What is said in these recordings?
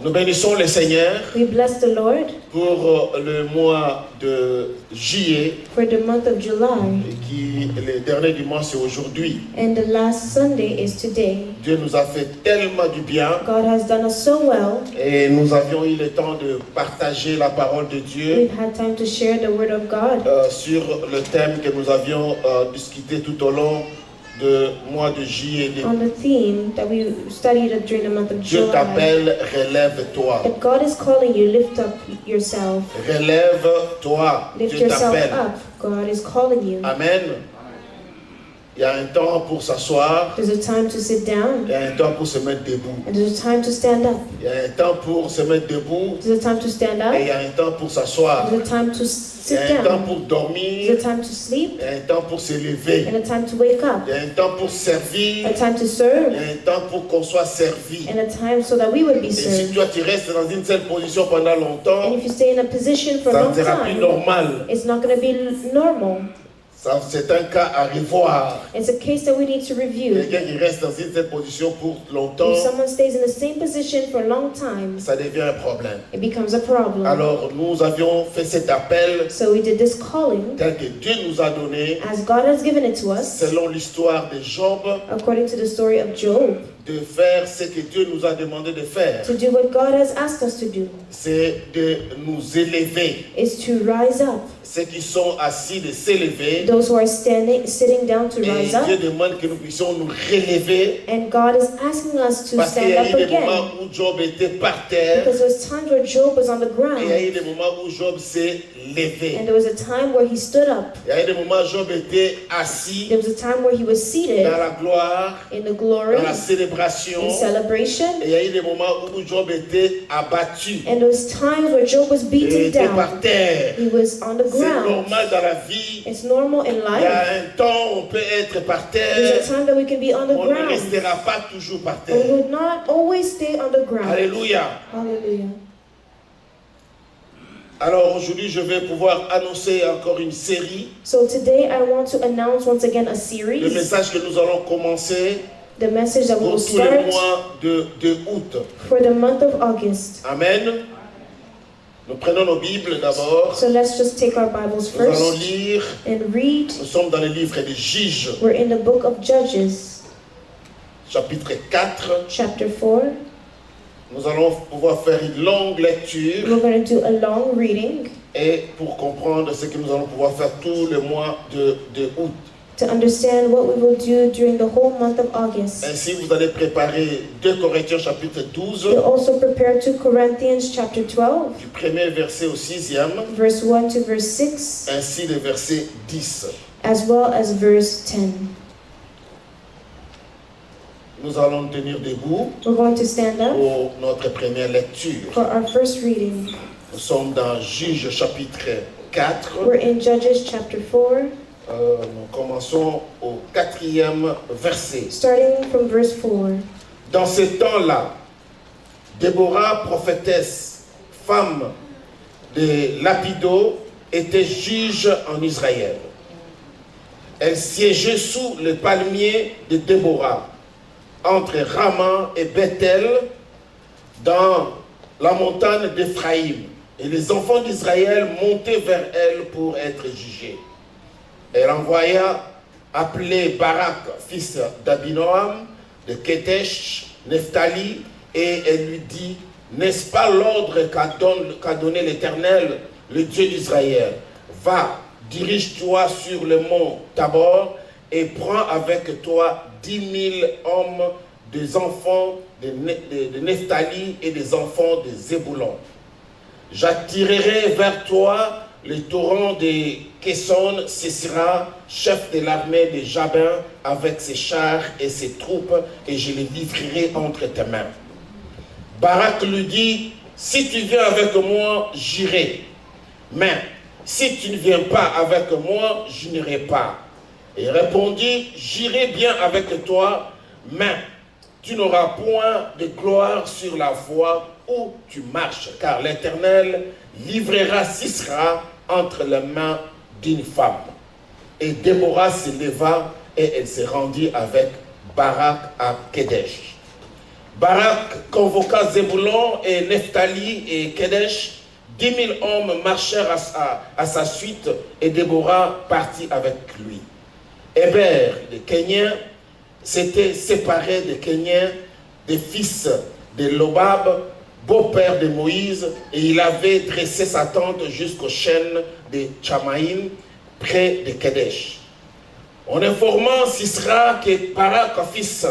Nous bénissons le Seigneur We bless the Lord pour le mois de juillet, for the month of July, qui le dernier dimanche c'est aujourd'hui. and the last Sunday is today. Dieu nous a fait tellement du bien God has done us so well. et nous avions eu le temps de partager la parole de Dieu We've had time to share the Word of God sur le thème que nous avions discuté tout au long du mois de juillet. on the theme that we studied during the month of Dieu July. t'appelle, relève-toi. That God is calling you, lift up yourself. Relève-toi. Lift Dieu yourself t'appelle. up. God is calling you. Amen. Il y a un temps pour s'asseoir, There's a time to sit down, il y a un temps pour se mettre debout. and there's a time to stand up. Il y a un temps pour se mettre debout There's a time to stand up, et il y a un temps pour s'asseoir. there's a time to Il y sit a un temps down, pour there's dormir, a time to sleep, il y a un temps pour se lever, and a time to wake up, il y a un temps pour servir, a time to il serve, y a un temps pour qu'on soit servi. and a time so that we would be Et si served. toi tu restes dans une seule position pendant And longtemps, if you stay in a position for a ça long ne sera plus time, normal. it's not going to be normal. C'est un cas à revoir. It's a case that we need to review. Quelqu'un qui reste dans une seule position pour longtemps, If someone stays in the same position for a long time, ça devient un problème. it becomes a problem. Alors nous avions fait cet appel So we did this calling tel que Dieu nous a donné, as God has given it to us, selon l'histoire de Job, according to the story of Job, de faire ce que Dieu nous a demandé de faire. to do what God has asked us to do, C'est de nous élever. is to rise up. Ceux qui sont assis de s'élever. Those who are sitting down to Et rise up. Dieu demande que nous puissions nous relever. And God is asking us to Parce qu'il y stand a up eu des moments again. où Job était par terre. Because there was times where Job was on the Et il y a eu ground, des moments où Job s'est levé. and there was a time where he stood up. Il y a eu des moments où Job était assis There was a time where he was seated dans la gloire, in the glory, dans la célébration. in celebration, Et il y a eu des moments où Job était abattu. and there was times where Job was Il beaten était par down. terre. He was on the C'est ground. normal dans la vie. It's normal in Il y life. a un temps où on peut être par There's a terre. time that we can be on the On ne ground, restera pas toujours par but we terre. would not always stay on the ground. Alléluia. Hallelujah. Alors aujourd'hui, je vais pouvoir annoncer encore une série. So today I want to announce once again a Le series, message que nous allons commencer the message that we will pour tous les start mois de août. for the month of August. Amen. Nous prenons nos Bibles d'abord. So let's just take our Bibles Nous allons first lire. and read. Nous sommes dans le livre des Juges, We're in the book of Judges, chapitre 4. chapter 4. Nous allons pouvoir faire une longue lecture We're going to do a long reading et pour comprendre ce que nous allons pouvoir faire tout le mois de août. to understand what we will do during the whole month of August. Ainsi, vous allez préparer 2 Corinthiens chapitre 12, We'll also prepare 2 Corinthians chapter 12, du premier verset au 6e, verse 1 to verse 6, ainsi le verset 10. as well as verse 10. Nous allons nous tenir debout We're going to stand up pour notre première lecture. for our first reading. Nous sommes dans Juges chapitre 4. We're in Judges chapter 4, Nous commençons au 4e verset. starting from verse 4. Dans ce temps-là, Déborah, prophétesse, femme de Lapido, était juge en Israël. Elle siégeait sous le palmier de Déborah, entre Rama et Bethel, dans la montagne d'Éphraïm. Et les enfants d'Israël montaient vers elle pour être jugés. Elle envoya appeler Barak, fils d'Abinoam, de Kedesh, Nephtali, et elle lui dit, n'est-ce pas l'ordre qu'a donné l'Éternel, le Dieu d'Israël? Va, dirige-toi sur le mont Tabor et prends avec toi 10 000 hommes, des enfants de Nephtali et des enfants de Zébulon. J'attirerai vers toi le torrent de Kesson, Sisera, chef de l'armée de Jabin, avec ses chars et ses troupes, et je les livrerai entre tes mains. Barak lui dit, si tu viens avec moi, j'irai. Mais si tu ne viens pas avec moi, je n'irai pas. Et répondit, j'irai bien avec toi, mais tu n'auras point de gloire sur la voie où tu marches, car l'Éternel livrera Sisera entre les mains d'une femme. Et Déborah se leva et elle se rendit avec Barak à Kedesh. Barak convoqua Zébulon et Nephtali et Kedesh. 10 000 hommes marchèrent à sa suite et Déborah partit avec lui. Héber, le Kénien, s'était séparé des Kéniens, des fils de Lobab, beau-père de Moïse, et il avait dressé sa tente jusqu'aux chênes de Tchamaïm, près de Kedesh. En informant Sisra que Barak, fils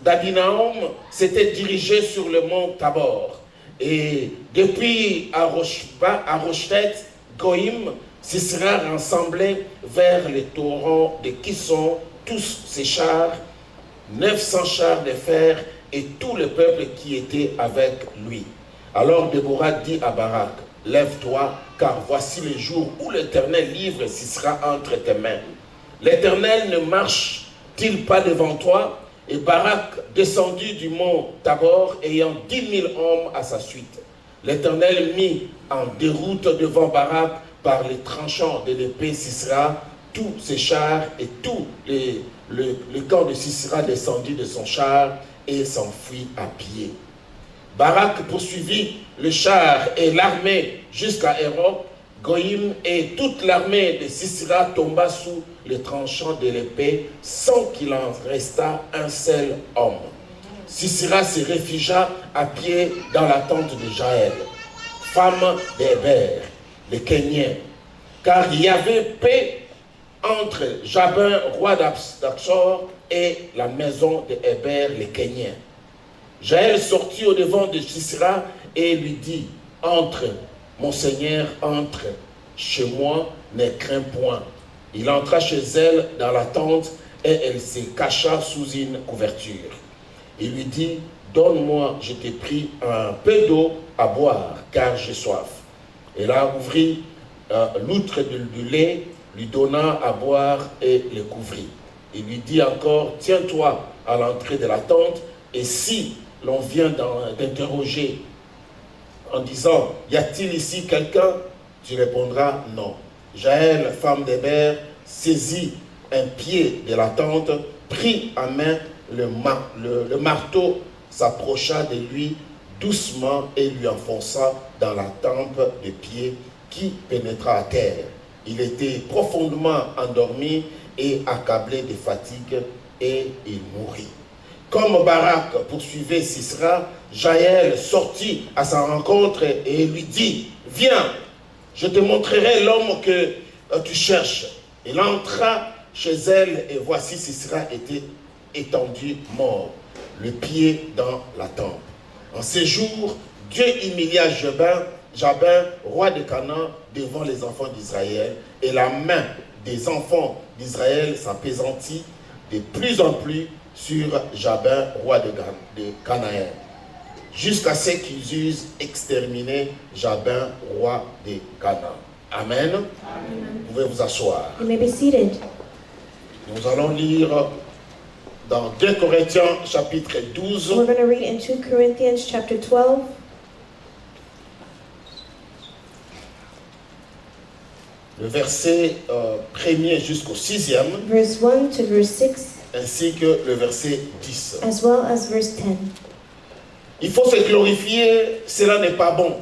d'Abinaam, s'était dirigé sur le mont Tabor. Et depuis Aroshet Goïm, Sisra rassemblait vers les torrents de Kisson tous ses chars, 900 chars de fer et tout le peuple qui était avec lui. Alors Déborah dit à Barak, lève-toi, car voici le jour où l'Éternel livre Sisra entre tes mains. L'Éternel ne marche-t-il pas devant toi? Et Barak descendit du mont Tabor, ayant 10 000 hommes à sa suite. L'Éternel mit en déroute devant Barak par les tranchants de l'épée Sisra tous ses chars, et tout le camp de Sisra descendit de son char et s'enfuit à pied. Barak poursuivit le char et l'armée jusqu'à Hérok, Goïm, et toute l'armée de Sisra tomba sous les tranchants de l'épée sans qu'il en restât un seul homme. Sisra se réfugia à pied dans la tente de Jaël, femme d'Héber, le Kénien, car il y avait paix entre Jabin, roi d'Akshor, et la maison de Héber, le Kénien. Jaël sortit au devant de Sisra et lui dit, entre, mon Seigneur, entre chez moi, ne crains point. Il entra chez elle dans la tente et elle se cacha sous une couverture. Il lui dit, donne-moi, je t'ai pris un peu d'eau à boire, car j'ai soif. Elle a ouvert l'outre du lait, lui donna à boire et le couvrit. Il lui dit encore, tiens-toi à l'entrée de la tente, et si l'on vient d'interroger en disant, y a-t-il ici quelqu'un? Tu répondras non. Jaël, femme d'Héber, saisit un pied de la tente, prit en main le marteau, s'approcha de lui doucement et lui enfonça dans la tempe des pieds qui pénétra à terre. Il était profondément endormi et accablé de fatigue et il mourut. Comme Barak poursuivait Sisra, Jaël sortit à sa rencontre et lui dit, viens, je te montrerai l'homme que tu cherches. Il entra chez elle et voici Sisra était étendu mort, le pied dans la tempe. En ces jours, Dieu humilia Jabin, roi de Canaan, devant les enfants d'Israël, et la main des enfants d'Israël s'apaisantit de plus en plus sur Jabin, roi de Canaan, jusqu'à ce qu'ils eussent exterminé Jabin, roi de Canaan. Amen. Amen. Vous pouvez vous asseoir. You may be seated. Nous allons lire dans 2 Corinthiens chapitre 12. We're going to read in 2 Corinthians chapter 12. Le verset 1er jusqu'au 6e, Verse 1 to verse 6, ainsi que le verset 10. as well as verse 10. Il faut se glorifier, cela n'est pas bon.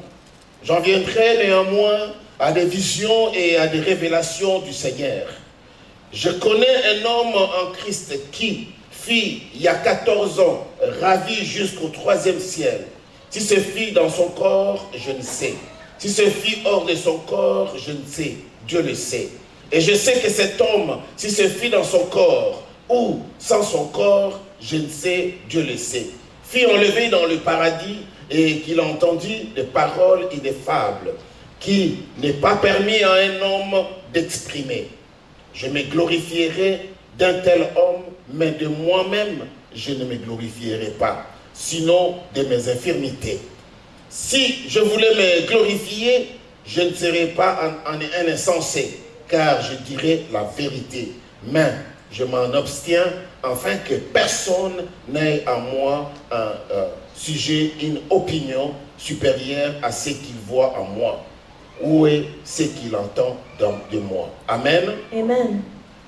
J'en viendrai néanmoins à des visions et à des révélations du Seigneur. Je connais un homme en Christ qui fut, il y a 14 ans, ravi jusqu'au 3e ciel. Si ce fut dans son corps, je ne sais. Si ce fut hors de son corps, je ne sais. Dieu le sait. Et je sais que cet homme, si ce fut dans son corps ou sans son corps, je ne sais, Dieu le sait, fut enlevé dans le paradis et qu'il entendit des paroles et des fables qui n'est pas permis à un homme d'exprimer. Je me glorifierai d'un tel homme, mais de moi-même, je ne me glorifierai pas, sinon de mes infirmités. Si je voulais me glorifier, je ne serais pas un insensé, car je dirais la vérité. Mais je m'en abstiens, afin que personne n'ait à moi un sujet, une opinion supérieure à ce qu'il voit en moi, ou est ce qu'il entend de moi. Amen. Amen.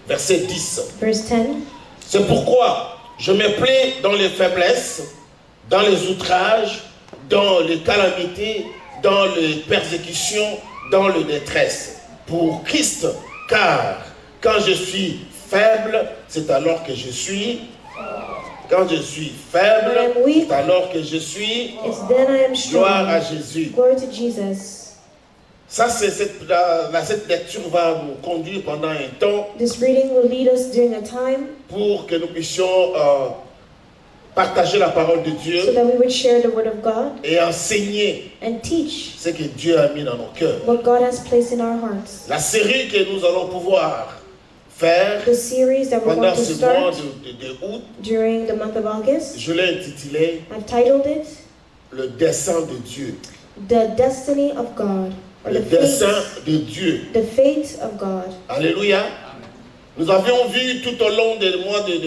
Verset 10. Verse 10. C'est pourquoi je me plais dans les faiblesses, dans les outrages, dans les calamités, dans les persécutions, dans le détresse. Pour Christ, car quand je suis faible, c'est alors que je suis. Quand je suis faible, c'est alors que je suis. Gloire à Jésus. Glory to Jesus. Ça, cette lecture va nous conduire pendant un temps. This reading will lead us during a time pour que nous puissions partager la parole de Dieu so that we would share the word of God et enseigner and teach ce que Dieu a mis dans nos cœurs. what God has placed in our hearts. La série que nous allons pouvoir faire The series that we're pendant going to ce mois start de août, during the month of August, je l'ai intitulé I've titled it Le dessein de Dieu. The Destiny of God, or Le the dessein fate, de Dieu. the fate of God. Alléluia. Nous avions vu tout au long des mois de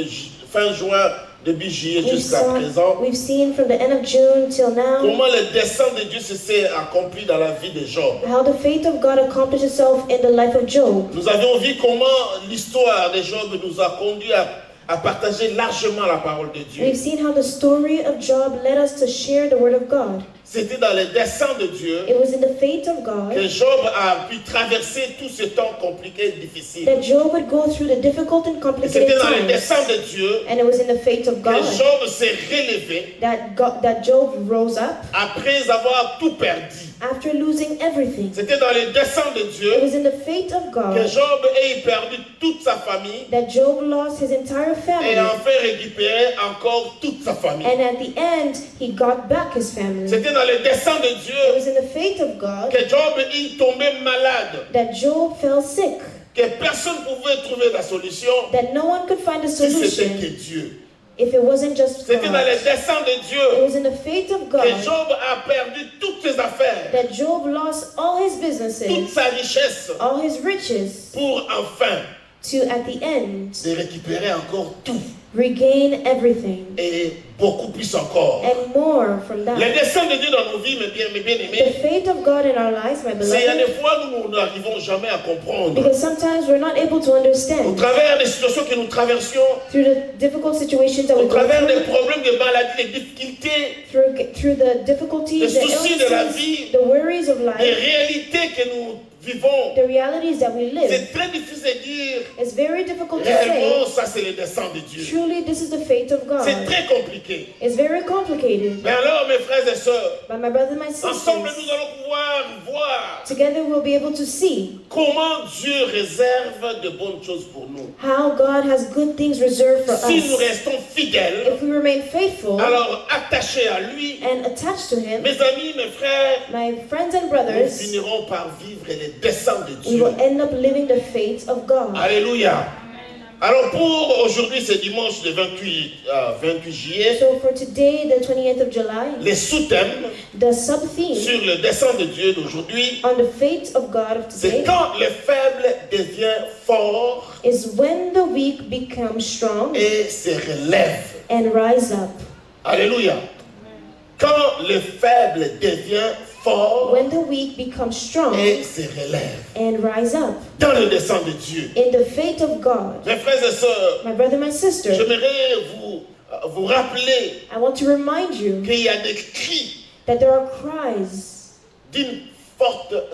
fin juin, début juillet jusqu'à présent, We've seen from the end of June till now comment le dessein de Dieu s'est accompli dans la vie de Job. how the fate of God accomplished itself in the life of Job. Nous avions vu comment l'histoire de Job nous a conduit à partager largement la parole de Dieu. We've seen how the story of Job led us to share the word of God. C'était dans les desseins de Dieu It was in the fate of que God Job a pu traverser tout ce temps compliqué et difficile. that Job would go through the difficult and Et complicated c'était dans les times. desseins de Dieu And it was in the fate of que God Job s'est relevé that Job rose up après avoir tout perdu. after losing everything. C'était dans les desseins de It Dieu was in the fate of que God Job ait perdu toute sa famille that Job lost his entire et family. enfin récupéré encore toute sa famille. And at the end, he got back his family. C'était dans les desseins de It Dieu was in the fate of God que Job est tombé malade, that Job fell sick, que personne ne pouvait trouver la solution that no one could find a si c'était que solution Dieu. if it wasn't just C'était dans les God. desseins de It Dieu was in the fate of que God Job a perdu toutes ses affaires, that Job lost all his toute businesses, sa richesse, all his riches, pour enfin to at the end de récupérer encore tout regain everything et beaucoup plus encore. and more from Les that. desseins de Dieu dans nos vies, mes The bien-aimés, fate of God in our lives, my c'est il y a beloved, des fois où nous n'arrivons jamais à comprendre. because sometimes we're not able to Au understand travers des situations que nous traversions, through the difficult situations that we au go travers des through, problèmes, des maladies, des difficultés, through the difficulties, Les the soucis de la illnesses, vie, the worries of des life, réalités que nous vivons, the realities that we live. c'est très difficile de dire It's very difficult to réellement say, ça c'est le dessein de Dieu. truly this is the fate of C'est God. très compliqué. It's very complicated. Mais alors mes frères et sœurs, But my brothers and my ensemble sisters, nous allons pouvoir voir together we'll be able to see comment Dieu réserve de bonnes choses pour nous. how God has good things reserved for Si nous us. restons fidèles, If we remain faithful alors attachés à lui, and attached to Him, mes amis, mes frères, my friends and nous brothers, finirons par vivre les desseins de we Dieu. will end up living the fate of God. Alléluia. Alors pour aujourd'hui, c'est dimanche le 28 juillet, So for today, the 28th of July, les sous-thèmes the sub-theme sur le dessein de Dieu d'aujourd'hui, on the fate of God of c'est today quand le faible devient fort is when the weak become strong et se relève. and rise up. Alléluia. Quand le faible devient fort When the weak become strong et se relève. and rise up. Dans le dessein de Dieu. In the fate of God, Mes frères et sœurs, my brother, my sister, j'aimerais vous rappeler I want to remind you qu'il y a des cris that there are cries,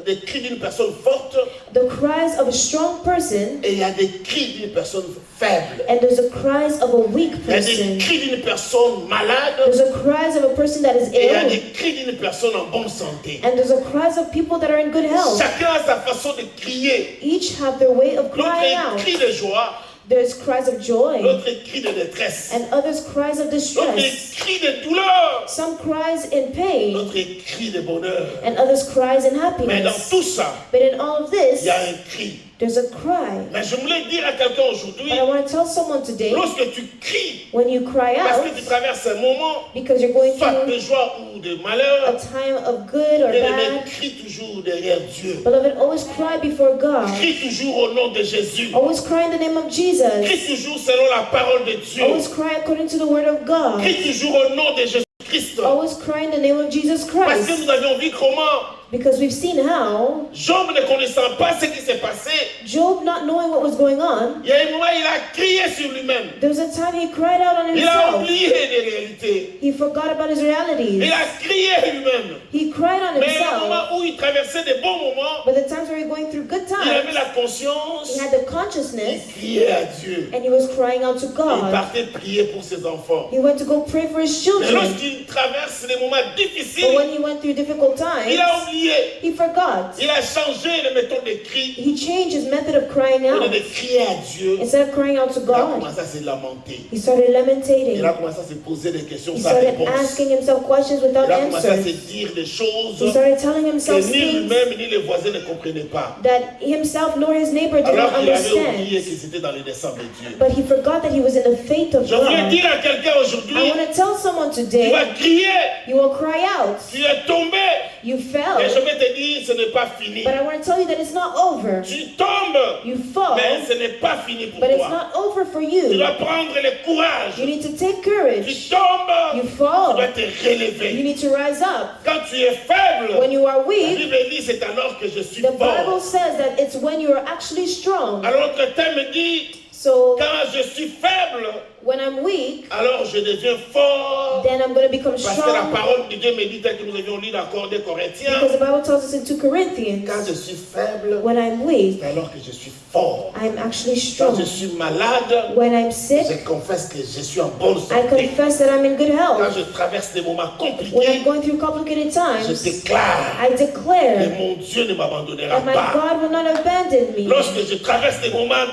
des cris d'une personne forte the cries of a strong person, et il y a des cris d'une personne faible. and there's a cries of a weak Il y a des person. cris d'une personne malade There's a cries of a person that is et il y a ill, des cris d'une personne en bonne santé. and there's a cries of people that are in good health. Chacun a sa façon de crier. Each have their way of crying L'autre out. crie de joie, There's cries of joy, l'autre crie de détresse, and others cries of l'autre distress. crie de douleur, Some cries in pain, l'autre crie de bonheur. and others cries in Mais dans happiness. tout ça, But in all of il this, y a un cri. there's a cry. Mais je voulais dire à quelqu'un aujourd'hui, But I want to tell someone today, lorsque tu cries when you cry parce out, que tu traverses un moment, because you're going soit de through joie ou de a malheur, time of good or bien-aimé, bad, crie toujours derrière Dieu. beloved, always cry before God. Crie toujours au nom de Jésus. Always cry in the name of Crie Jesus. toujours selon la parole de Dieu. Always cry according to the word of God. Crie toujours au nom de Jésus-Christ. Jésus-Christ. always cry in the name of Jesus Parce que Christ. nous avions vu comment Because we've seen how Job, ne connaissant pas ce qui s'est passé, Job, not knowing what was going on, il y a un moment, il a crié sur lui-même. there was a time he cried out on Il a himself. oublié des réalités. He forgot about his realities. Il a crié lui-même. He cried on Mais au himself. moment où il traversait des bons moments, But the times where he was going through good il avait times, la conscience, he had the il consciousness criait à Dieu. and he was crying out to Il God. partait prier pour ses enfants. He went to go pray for his Mais children. lorsqu'il traverse des moments But difficiles, when he went through difficult il times, a oublié. he forgot. Il a changé les méthodes de cri. He changed his method of crying Au lieu out. de crier à Dieu, Instead of crying out to il a God, commencé à se lamenter. he started Il lamentating. a commencé à se poser des questions He sans started réponse. asking himself questions without Il a commencé à se answers. dire des choses He started telling que himself ni things lui-même ni les voisins ne comprenaient pas. that himself nor his neighbor did Alors not qu'il avait oublié understand. que c'était dans les desseins de Dieu. But he forgot that he was in the faith of Je voulais God. dire à quelqu'un I aujourd'hui, want to tell someone tu today, vas crier, you will cry out. tu es tombé, You et je fell. vais te dire, ce n'est pas fini. But I want to tell you that it's not over. Tu tombes, You fall, mais ce n'est pas fini pour but it's toi. not over for Tu you. dois prendre le courage. You need to take Tu courage. tombes, You tu fall. dois te You relever. need to rise up. Quand tu es faible, When you are la weak, Bible dit, c'est alors que je suis the Bible fort. says that it's when you are actually strong. Alors notre thème dit, So quand je suis faible, when I'm weak, alors je deviens fort. then I'm going to become Parce que la strong. parole de Dieu me dit, tel que nous avions lu dans des Corinthiens, Because the Bible tells us in 2 Corinthians, quand je suis faible, when I'm weak, c'est alors que je suis fort. I'm actually Quand strong. je suis malade, When I'm sick, je confesse que je suis en bonne I santé. confess that I'm in good Quand health. je traverse des moments When I'm compliqués, going through complicated je times, déclare I que declare mon Dieu ne m'abandonnera that my pas. God will not abandon me. Lorsque je traverse des moments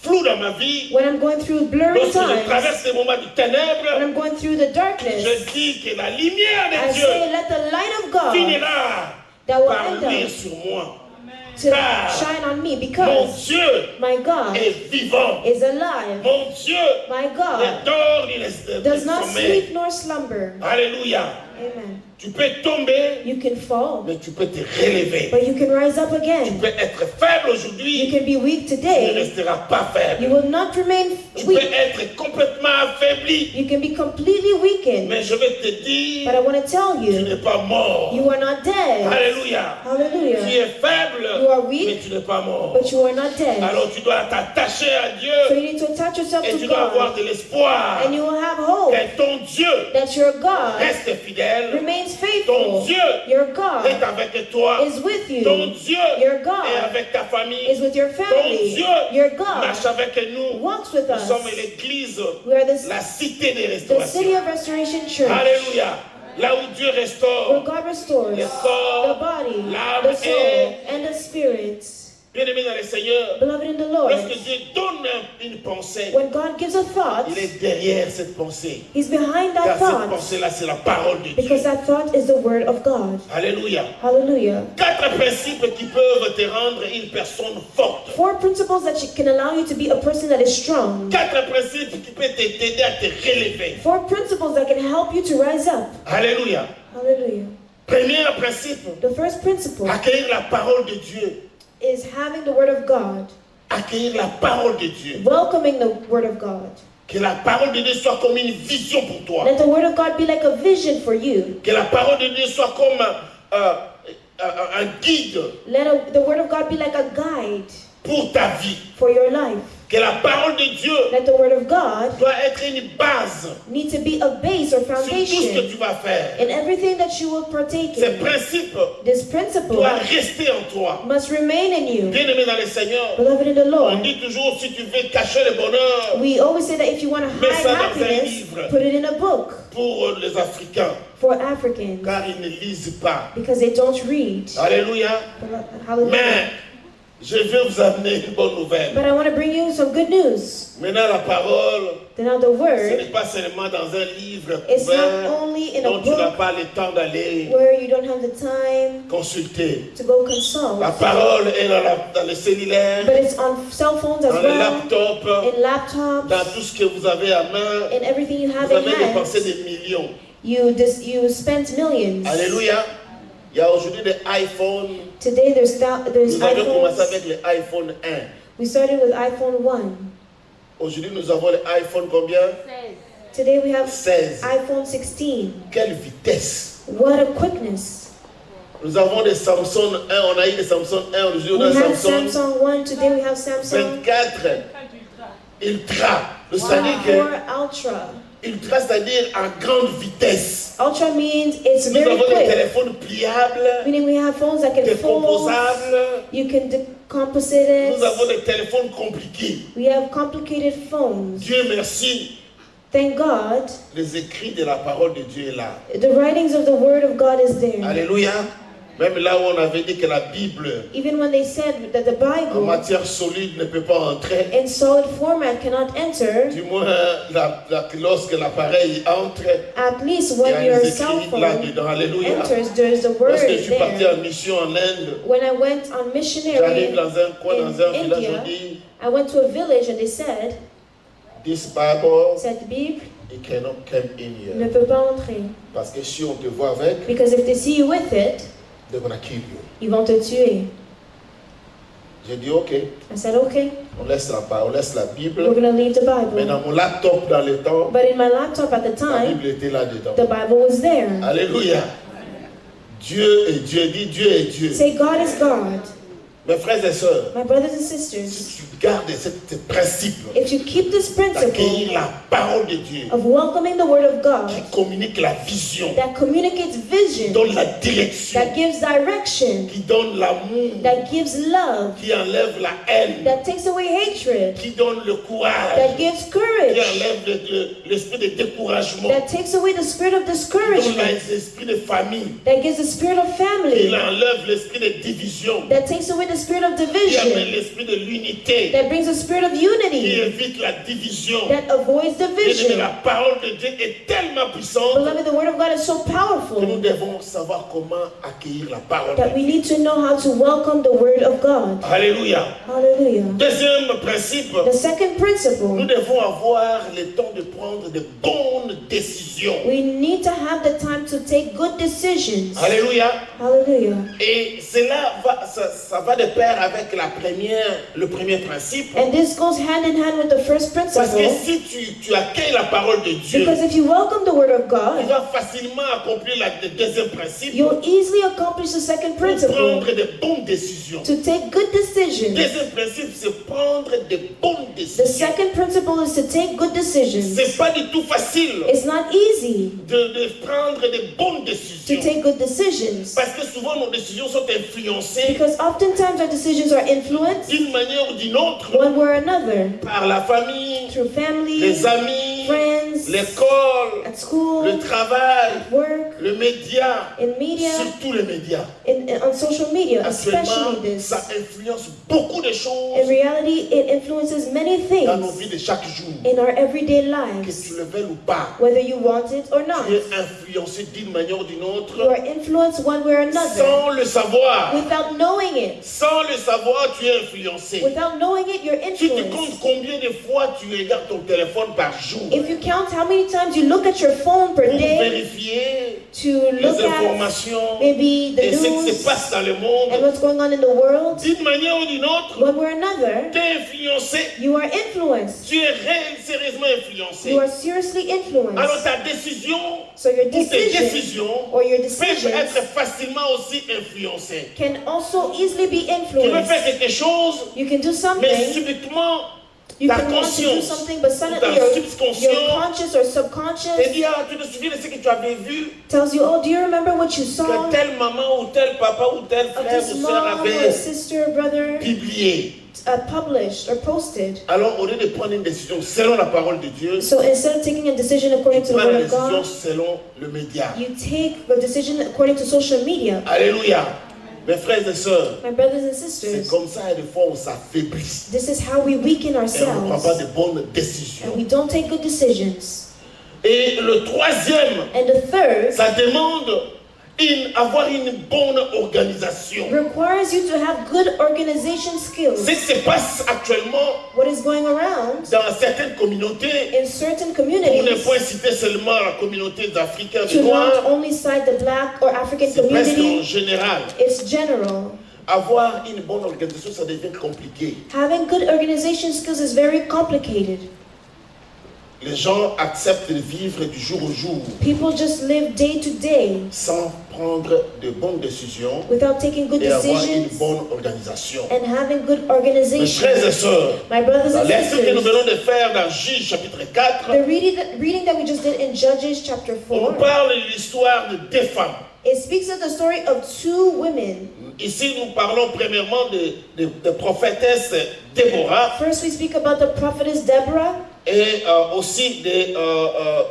flous dans ma vie, When I'm going through blurry lorsque je times, traverse des moments de when ténèbres, I'm going through the darkness, je dis que la lumière I de Dieu say, let the light of God finira that will par end luire up sur moi. to shine on me, Mon because Dieu my God est vivant. is alive. Mon Dieu My ne God dort ni ne does not sommeille. sleep nor slumber. Alléluia. Amen. Tu peux tomber, You can fall, mais tu peux te relever. but you can rise up Tu again. peux être faible You aujourd'hui, can be weak tu ne today. resteras pas You faible. will not remain Tu peux weak. être complètement affaibli, You can be completely weakened. mais je vais te But dire, I want to tell tu you, n'es pas mort. you are not dead. Alléluia. Tu Hallelujah. es faible, You are mais weak, tu n'es pas mort. but you are not dead. Alors tu dois t'attacher à So Dieu you need to attach yourself et to tu dois avoir God, de l'espoir and you will have hope que ton Dieu that your God reste fidèle. remains Ton faithful. Dieu Your est God avec toi. is with Ton you. Dieu Your est God avec ta famille. is with your Ton family. Dieu Your God marche avec nous. walks with Nous us. sommes l'église, We are la cité des the restaurations. city of Restoration Church, Alléluia. Là où Dieu where restaure God restores le the corps, body, l'âme the soul, and the spirit. bien-aimé dans le Seigneur. Beloved in the Lord, Lorsque Dieu donne une pensée, when God gives a thought, il est derrière cette pensée. He's behind Car that cette thought, pensée-là, c'est la parole de Dieu. because that thought is the word of God. Alléluia. Hallelujah. 4 principes qui peuvent te rendre une personne forte. 4 principles that can allow you to be a person that is strong. 4 principes qui peuvent t'aider à te relever. 4 principles that can help you to rise up. Alléluia. Hallelujah. Premier principe, The first principle accueillir la parole de Dieu. is having the word of God, Accueillir la parole de Dieu. welcoming the word of God. Que la parole de Dieu soit comme une vision pour toi. Let the word of God be like a vision for you. Que la parole de Dieu soit comme un guide Let the word of God be like a guide pour ta vie. for your life. Que la parole de Dieu Let the word of God doit être une base need to be a base or sur tout ce que foundation tu vas faire. in everything that you will partake Ces in. principes This principle doivent rester en toi. must remain in you. Bien-aimé dans le Seigneur, Beloved in the on Lord, dit toujours si tu veux cacher le bonheur we always say that if you want to Mets hide ça dans un happiness, livre. put it in a book pour les Africains, for Africans, car ils ne lisent pas. because they don't read. Alléluia. Hallelujah. Mais je vais vous amener une bonne nouvelle. But I want to bring you some good news. Maintenant, la parole, Then now the ce word, n'est pas seulement dans un livre it's not ouvert only in a dont tu n'as book pas le temps d'aller where you don't have the time consulter. to go consult, La parole est dans le cellulaire, but it's on cell phones as dans le well, laptop, in laptops, dans tout ce que vous avez à main. in everything you have Vous in avez dépensé hand. des millions. You spent millions. Alléluia. Il y a aujourd'hui des iPhones. Today there's Nous avions commencé iPhones. avec le iPhone 1. We started with iPhone 1. Aujourd'hui, nous avons le iPhone combien? Today we have 16. iPhone 16. Quelle vitesse! What a quickness. Nous avons des Samsung 1, on a eu des Samsung 1, aujourd'hui on We a have Samsung Samsung 1. Today we have Samsung 24 Ultra. C'est-à-dire 4 Ultra. que Ultra, c'est-à-dire en grande vitesse. Ultra means it's Nous very avons des quick. téléphones pliables, Meaning we have phones that can fold. décomposables. You can decomposite Nous avons it. des téléphones compliqués. We have complicated phones. Dieu merci, Thank God, les écrits de la parole de Dieu est là. the writings of the Word of God is there. Alléluia. Même là où on avait dit que la Bible, Even when they said that the en Bible matière solide, ne peut pas entrer, in solid format cannot enter, du moins lorsque l'appareil entre, at least il y when a your les cell écrits phone là-dedans. Alléluia. enters, there is the word Lorsque je suis parti there. en mission en Inde, When I went on missionary j'arrive dans un coin, in dans un village, India, on dit, I went to a village and they said, this Bible, cette Bible it cannot come in ne here. peut pas entrer. Parce que si on te voit avec, Because if they see you with it, they're gonna kill you. ils vont te tuer. J'ai dit, ok, I said, okay, on laisse la Bible. we're going to leave the Mais Bible. dans mon laptop, dans le temps, But in my laptop at the la time, Bible était là-dedans. the Bible was there. Alléluia. Dieu est Dieu. Dis Dieu est Dieu. Say, God is God. Mes frères et sœurs, My brothers and sisters, si tu gardes ce principe if you keep this d'accueillir principle la parole de Dieu, of welcoming the Word of God qui communique la vision, that communicates qui vision, donne la direction, that gives direction, qui donne l'amour, that gives love, qui enlève la haine, that takes away hatred, qui donne le that courage, gives qui courage, enlève l'esprit de découragement, that takes away the spirit of qui donne discouragement, l'esprit de famille, that gives the spirit of qui family, enlève l'esprit de division, that takes away the spirit of qui division, amène l'esprit de l'unité, that brings a spirit of qui unity, évite la division. that avoids Bien-aimé, division. la parole de Dieu est tellement puissante Beloved, the Word of God is so que nous powerful devons savoir comment accueillir la parole de that we Dieu. need to know how to welcome the Word of God. Alléluia. Hallelujah. Deuxième principe, The second nous principle, devons avoir le temps de prendre de bonnes décisions. we need to have the time to take good decisions. Alléluia. Hallelujah. Et cela va, ça va de pair avec le premier principe. And this goes hand in hand with the first Parce que principle, si tu accueilles la parole de Dieu, because if you welcome the Word of tu God, vas facilement accomplir le deuxième principe you'll easily accomplish the second pour principle, prendre de bonnes décisions. to take good decisions. Deuxième principe, c'est prendre de bonnes The décisions. second principle is to take good decisions. C'est pas du tout facile It's not easy de prendre de bonnes to décisions. take good decisions, Parce que souvent nos décisions sont influencées because oftentimes our decisions are influenced d'une manière ou d'une autre one way or another par la famille, through family, les amis, friends, l'école, at school, le travail, at work, le média, in media, surtout les médias. on social media, Actuellement, especially this. ça influence beaucoup de In choses reality, it influences many dans nos things vies de chaque jour. in our everyday Que lives, tu le veuilles ou pas, whether you want it or not. tu es influencé d'une manière ou d'une autre You are influenced one way or another sans le savoir. without knowing it. Sans le savoir, tu es influencé. Without knowing it, you're Si tu influenced. comptes combien de fois tu regardes ton téléphone par jour If you count how many times you look at your phone per pour day vérifier to les look at informations maybe the et ce qui se news passe dans le and monde, what's going on in the world, d'une manière ou d'une autre, one way or another, tu es influencé. you are influenced. Tu es sérieusement influencé. You are seriously Alors influenced. ta décision So your ou tes decision décisions or your peuvent decisions être facilement aussi influencées. can also easily be Tu veux faire influenced. quelque chose, You can do mais something, subitement, you ta can want to do conscience something, but suddenly ta your subconscient conscious or te subconscious dit, ah, tu te souviens de ce que tu avais vu, tells you, oh, do you remember what you saw que telle maman ou tel papa ou tel of frère this ou soeur mom or avait sister, brother, publié. published or posted? Alors, au lieu de prendre une décision selon la parole de Dieu, So instead of taking a decision according to tu the prends Word la of décision God, selon le média. you take a decision according to social media. Alléluia. Mes frères et sœurs, My brothers and c'est sisters, comme ça, et des fois, on s'affaiblit. this is how we weaken Et on ne prend pas ourselves de bonnes décisions. and we don't take good decisions. Et le troisième, And the third ça demande avoir une bonne organisation. requires you to have good organization skills. Ce qui se passe actuellement What is going around dans certaines communautés, in certain pour ne communities, point citer seulement la communauté africaine to et not noire, only cite the black or African c'est presque en community, général. it's general. Avoir une bonne organisation, ça devient compliqué. Having good organization skills is very complicated. les gens acceptent de vivre du jour au jour People just live day to day sans prendre de bonnes décisions without taking good et avoir une decisions bonne organisation. and having good Mes organization. frères et sœurs, My brothers dans and l'extrait que nous sisters, venons de faire dans Juge chapitre 4, the reading that we just did in Judges chapter on 4, parle de l'histoire de deux femmes. it speaks of the story of two women. Ici, nous parlons premièrement de prophétesse Déborah First, we speak about the prophetess Deborah, et aussi de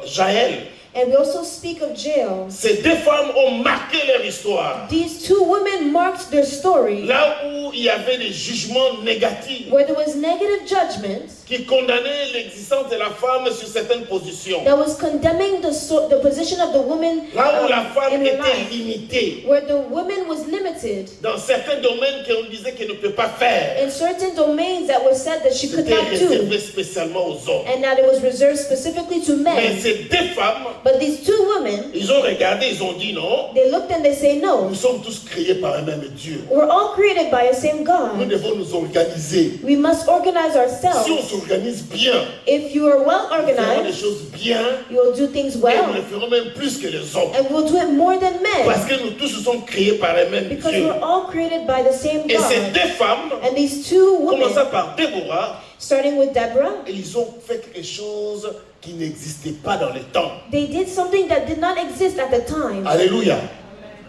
Jaël. and we also speak of Jael. Ces deux femmes ont marqué leur histoire. These two women marked their story Là où il y avait des jugements négatifs where there was negative judgment qui condamnaient l'existence de la femme sur certaines positions. that was condemning the position of the woman Là où la femme in her était life, limitée where the woman was limited dans certains domaines qu'on disait qu'elle ne peut pas faire. in certain domains that were said that she could C'était not do, réservé spécialement aux hommes. and that it was reserved specifically to Mais men. ces deux femmes, But these two women, ils ont regardé, ils ont dit non, they looked and they say, no, nous sommes tous créés par un même Dieu. we're all created by a same Nous God. devons nous organiser. We must organize Si on ourselves. s'organise bien, If you are well nous ferons des organized, choses bien you will do things et nous well, le ferons même plus que les hommes. and we'll do it more than Parce men, que nous tous sommes créés par un même because Dieu. we're all created by the same Et ces God. deux femmes, And these two commençant women, par Déborah, starting with Deborah, ils ont fait quelque chose qui n'existait pas dans le temps. they did something that did not exist at the time Alléluia.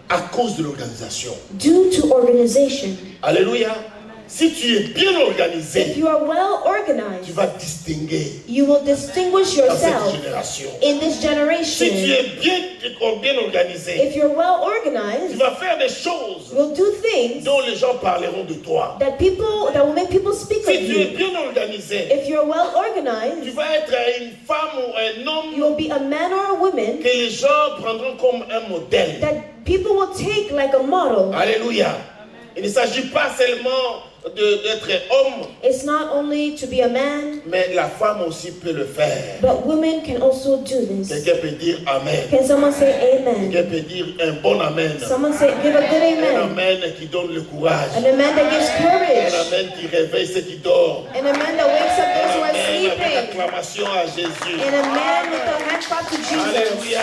À cause de l'organisation. due to organization. Alléluia. Si tu es bien If organisé, you are well tu organized, vas distinguer you will distinguish dans cette yourself génération. in this Si tu generation. es bien organisé, If you're well tu organized, vas faire des choses you'll do things dont les gens parleront de toi. that will make people speak Si of tu es you. bien organisé, If you're well tu organized, vas être une femme ou un homme you will be a man or a woman que les gens prendront comme un modèle. that people will take like a model. Alléluia. Il ne s'agit pas seulement d'être homme, It's not only to be a man, mais la femme aussi peut le faire. but women can also do this. Quelqu'un peut dire Amen. Can someone say amen? Quelqu'un peut dire un bon Amen. Someone say, give a good Un amen. Amen qui donne le courage. And a man that gives Un courage. Amen qui réveille ceux qui dorment. And a man that wakes up those who are Amen avec sleeping. acclamation à Jésus. And a man with a hand clap to Jesus. Alléluia.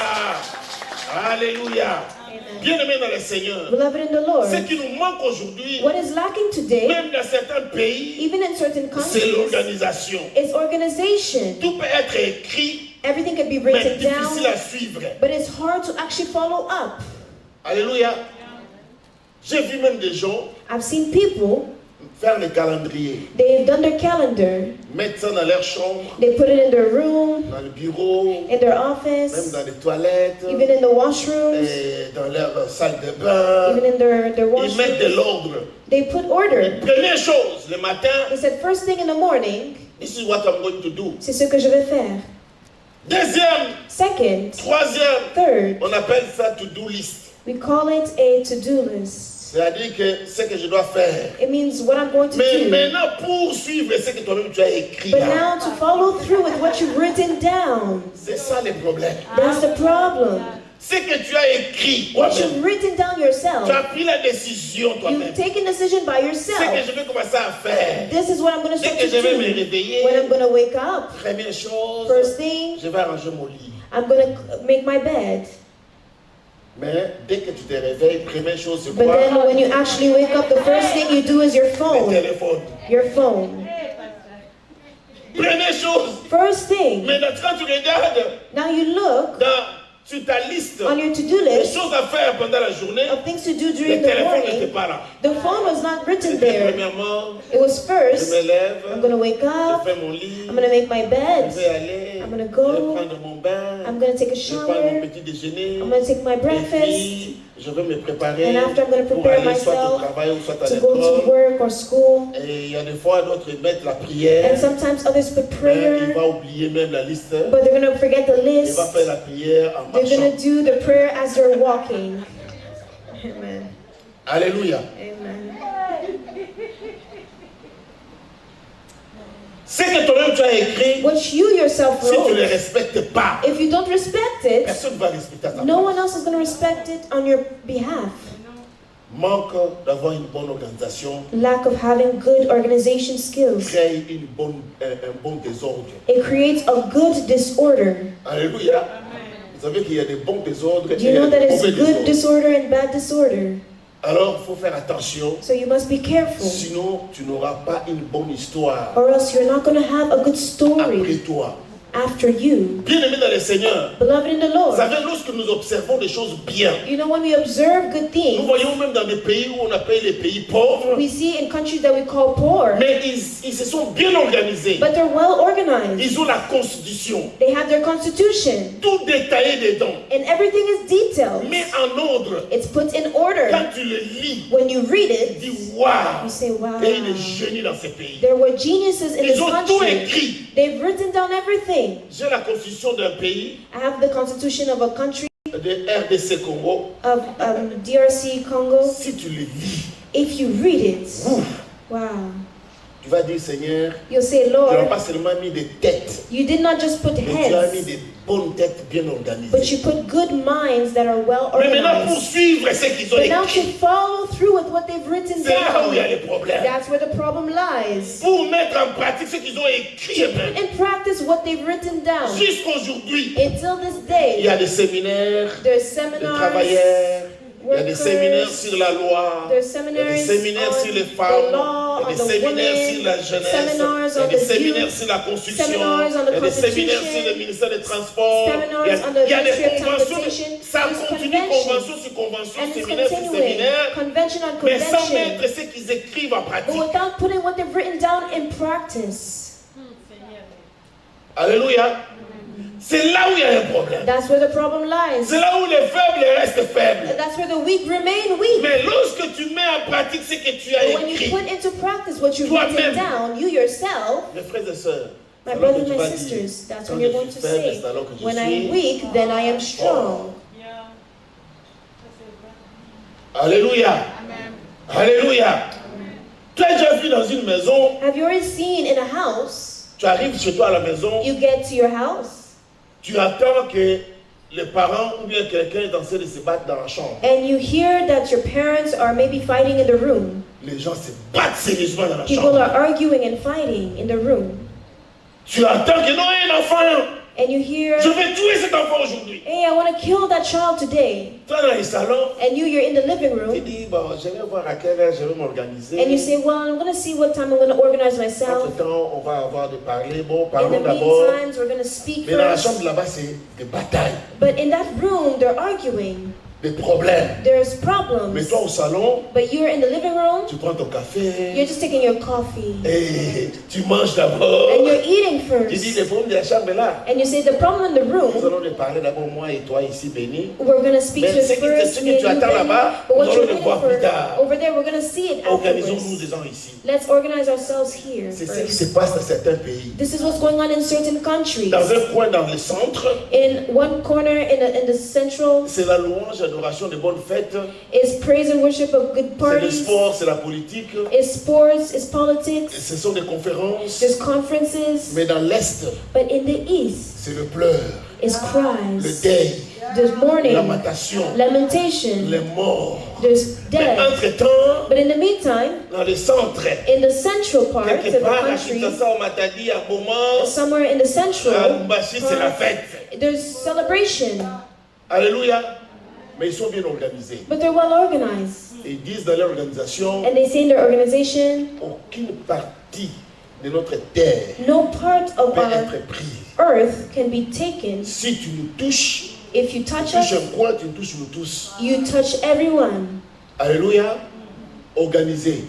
Alléluia. Amen. Bien-aimés dans le Seigneur, Beloved in the ce Lord, qui nous manque aujourd'hui, what is lacking today, même dans certains pays, even in certain c'est countries, l'organisation. is organization. Tout peut être écrit, Everything can be mais written difficile down, à suivre. but it's hard to actually follow up. Alléluia. J'ai vu même des gens I've seen people, faire le calendrier, they've done their calendar, mettre ça dans leur chambre, they put it in their room, dans le bureau, in their même office, dans les toilettes, even in the washrooms, et dans leur salle de bain. even in their Ils mettent de washrooms. l'ordre. They put order. Première chose, le matin, They said, first thing in the morning, this is what I'm going to do. c'est ce que je vais faire. Deuxième, Second, troisième, third, on appelle ça to-do list. we call it a to-do list. C'est-à-dire que ce que je dois faire. It means what I'm going to Mais do. maintenant, pour suivre ce que toi-même tu as écrit But là, now to follow through with what you've written down, c'est ça le problème. that's the problem. Ce que tu as écrit What toi-même, you've written down tu yourself, as pris la décision toi-même. you've taken a decision by Ce que yourself. je vais commencer à faire, This is what I'm going to dès start que to je vais me do. réveiller, When I'm going to wake up, première chose, first thing, je vais arranger mon lit. I'm going to make my bed. Mais dès que tu te réveilles, première chose, c'est But quoi? then when you actually wake up, the first thing you do is your Le phone. téléphone. Your phone. Première chose. First thing. Maintenant, quand tu regardes Now you look sur ta liste on your to-do des list choses à faire pendant la journée, of things to do le during the téléphone n'était morning. pas là. The phone was not written C'était there. premièrement, It was je first, me lève, I'm going to wake je up, fais mon lit, I'm going to make my je bed, vais aller, I'm gonna je go, vais prendre mon bain, I'm going to take a je vais prendre mon shower, petit déjeuner, I'm going to take my et breakfast, puis je vais me préparer and after I'm going to pour prepare aller soit au myself travail ou soit à to go to l'école. work or school. Et il y a des fois d'autres mettent la prière, And sometimes others put mais il prayer, va oublier même la liste. but they're going to forget the Il list. va faire la prière en They're going marchant. to do the prayer as they're walking. Amen. Alléluia. Amen. Ce que toi-même tu as écrit, What you yourself si tu ne le wrote, respectes pas, if you don't respect it, personne ne va respecter ta no place. one else is going to respect it on your behalf. manque d'avoir une bonne organisation lack of having good organization skills. crée un bon désordre. It creates a good disorder. Alléluia. Vous savez qu'il y a des bons désordres et Do you know des that it's mauvais good désordres. disorder and bad disorder? Alors, il faut faire attention. So you must be careful, Sinon, tu n'auras pas une bonne histoire or else you're not going to have a good après story toi. after you. Bien-aimé dans le Seigneur, Beloved in the vous Lord, savez, lorsque nous observons des choses bien, you know when we observe good nous things, voyons même dans des pays où on appelle les pays pauvres, we see in countries that we call poor, mais ils se sont bien organisés. but they're well organized. Ils ont la constitution, They have their constitution, tout détaillé dedans, and everything is detailed. mais en ordre. It's put in order. Quand tu le lis, When you read tu it, dis waouh, you say, wow, il y a des génies dans ces pays. there were geniuses in Ils this ont tout country. écrit. They've written down everything. J'ai la constitution d'un pays, I have the constitution of a country, de RDC Congo. of DRC Congo. Si tu le lis, If you read it, ouf, wow, tu vas dire Seigneur, you'll say, tu n'as Lord, pas seulement mis des têtes, you did not just put mais tu as mis heads, des bonnes têtes bien but organisées. you put good minds that are well Mais maintenant, pour organized. suivre ce qu'ils ont But now to écrit, follow through with what they've written c'est là où il y a down, les problèmes. that's where the problem lies. Pour mettre en pratique ce qu'ils ont écrit, To put in practice what they've written down. jusqu'aujourd'hui, Until this il day, y a des séminaires there's de seminars, travailleurs, il y a des workers, séminaires sur la loi, there's il y a des seminaries séminaires on sur les the femmes, law, il y a on des the séminaires women, sur la jeunesse, seminars il y a on des the séminaires youth, sur la construction, seminars on the il y a des séminaires constitution, sur le ministère des Transports, seminars il y a, on the il y a des Ministry of conventions, Transportation, ça there's continue conventions, convention sur convention, and it's séminaire sur continuing, séminaire, convention on mais sans convention, mettre ce qu'ils écrivent en but pratique. without putting what they've written down in practice. Alléluia. C'est là où il y a un problème. That's where the problem lies. C'est là où les faibles restent faibles. That's where the weak remain weak. Mais lorsque tu mets en pratique ce que tu as But when you écrit, put into practice what you've Toi-même. written down, you yourself, mes frères et sœurs, my c'est alors brothers que tu and vas my dire, sisters, that's quand when je you're going suis to faible, say, c'est alors que je when suis I'm weak, then I am strong. Alléluia. Alléluia. Tu as déjà vu dans une maison, Have you already seen in a house, tu arrives chez toi à la maison, you get to your house, tu attends que les parents ou bien quelqu'un est en train de se battre dans la chambre. and you hear that your parents are maybe fighting in the room. Les gens se battent sérieusement dans la People chambre. are arguing and fighting in the room. Tu attends que non, il y a un enfant. And you hear, Je vais tuer cet enfant aujourd'hui. hey, I want to kill that child today. Toi dans le salon, And you're in the living tu room, dis, bon, je vais voir à quelle heure je vais m'organiser. and you say, well, I'm going to see what time I'm going to organize myself. Entre-temps, on va avoir de parler. Bon, In parlons the d'abord. meantime, we're going to speak Mais dans la first. chambre là-bas, c'est des batailles, But in that room, they're arguing. des problèmes. There's Mais problems. toi au salon, But you're in the living room, tu prends ton café you're just taking your coffee. et tu manges d'abord. And you're eating Tu dis, first. les problèmes de la chambre est là. And you say, the problem in the Nous room, allons te parler d'abord, moi et toi ici béni. we're going to speak to Mais it ce first. que Me and tu you, attends Benny. là-bas, But nous what allons you're le waiting voir plus for tard. over there, we're going to see it Organisons-nous afterwards. disons ici. Let's organize ourselves here C'est ce qui first. se passe dans certains pays. This is what's going on in certain countries. Dans un coin dans le centre, In one corner, in the central, c'est la louange, l'adoration, de bonnes fêtes. is praise and worship of good C'est le parties. sport, c'est la politique. Is sports, is politics. Ce sont des conférences. There's conferences. Mais dans l'Est, But in the east, c'est le pleur, is le cries. deuil, There's mourning, lamentation, lamentation. les morts. There's Mais death. entre-temps, But in the meantime, dans le centre, in the central part of quelque the part, à country, Kinshasa, au Matadi, à Boma, somewhere in the à central, Lubumbashi, c'est la fête. there's celebration. Alléluia. Mais ils sont bien organisés. But they're well organized. Et ils disent dans leur organisation, And they say in their organization, aucune partie de notre terre no part of peut our être prise. earth can be taken. Si tu nous touches, If you tu touch touches us, un coin, tu nous touches nous tous. you touch everyone. Alléluia. Organisé,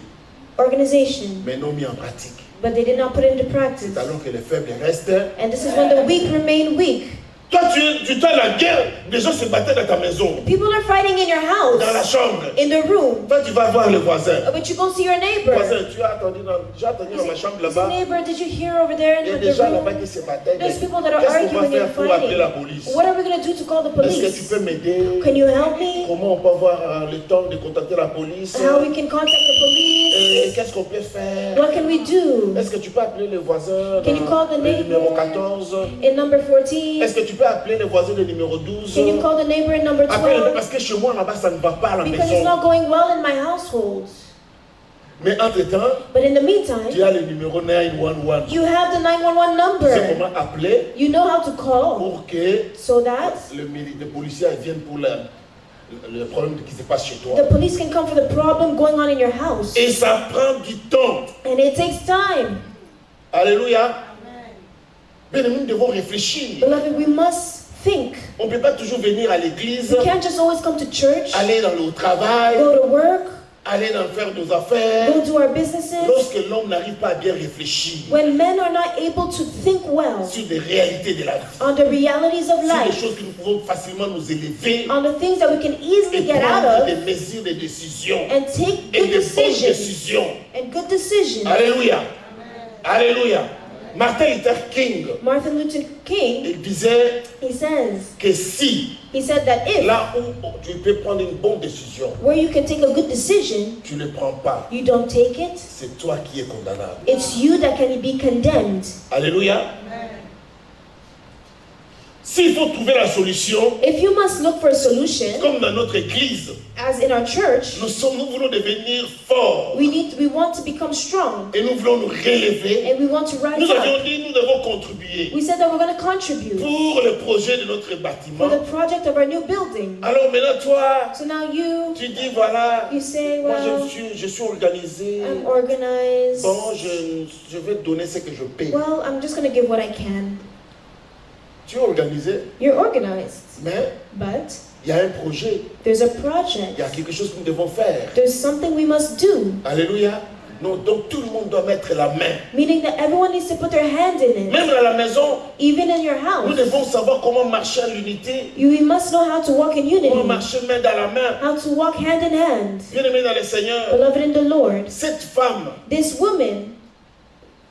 Organization. mais non mis en pratique. But they did not put it into practice. C'est alors que les faibles restent. And this is when the weak remain weak. Toi, tu es la guerre. Les gens se battaient dans ta maison, People are fighting in your dans la house, chambre. in the room. Toi, tu vas voir le voisin. But you go see your neighbor. Voisin, j'ai attendu dans ma chambre You say, là-bas. neighbor, did you hear over there Il y a in des the gens là-bas room? qui se battaient. There's people that are Qu'est-ce qu'on va arguing faire and pour appeler la fighting. police? What are we going to do to call the Est-ce que tu police? peux m'aider? Can you help me? Comment on peut avoir le temps de contacter la police? How we can contact the police? Et qu'est-ce qu'on peut faire? What can we do? Est-ce que tu peux appeler le voisin Can you call the le numéro neighbor? 14? In number 14, Est-ce que tu peux appeler le voisin de numéro 12. Can you call the neighbor in number Appelle 12? parce que chez moi là-bas ça ne va pas à la Because it's maison. not going well in my household. Mais entre-temps, But in the tu meantime, as le numéro 911. you have the 911 Tu sais number. comment appeler You know how to call pour que so that les policiers viennent pour le problème qui se passe chez toi. the police can come for the problem going on in your house. Et ça prend du temps. And it takes time. Alléluia. Mais nous devons réfléchir. Beloved, we must think. On ne peut pas toujours venir à l'église, We can't just always come to church, aller dans le travail, go to work, aller dans faire nos affaires, go do our businesses, lorsque l'homme n'arrive pas à bien réfléchir when men are not able to think well sur les réalités de la vie, on the realities of sur les life, choses que nous pouvons facilement nous élever on the things that we can easily et get prendre out des of, mesures, des décisions and take et good des bonnes decisions. décisions. And good decisions. Alléluia. Alléluha. Martin Luther King, Martin Luther King, il disait he says, que si, he said that if, là où tu peux prendre une bonne décision, where you can take a good decision, tu ne le prends pas, you don't take it, c'est toi qui es condamnable. it's you that can be condemned. Alléluia. S'il faut trouver la solution, If you must look for a solution, comme dans notre église, as in our church, nous voulons devenir forts we want to become strong, et nous voulons nous relever. and we want to rise Nous avions up. dit nous devons contribuer We said that we're going to contribute pour le projet de notre for bâtiment. the project of our new building. Alors maintenant toi, So now you tu dis voilà, say, moi well, je suis organisé. I'm organized. Bon, je vais donner ce que je paye. Well, I'm just going to give what I can. Tu es organisé, You're organized, mais but il y a un projet, there's a il project. y a quelque chose que nous devons faire. There's something we must do, Alléluia. Non, donc tout le monde doit mettre la main. meaning that everyone needs to put their hand in it. Même à la maison, Even in your nous house, devons savoir comment marcher en unité, we must know how to walk in comment unity, marcher main dans la main. how to walk hand in hand. Bien-aimé dans le Seigneur, Beloved in the Lord, cette femme, this woman,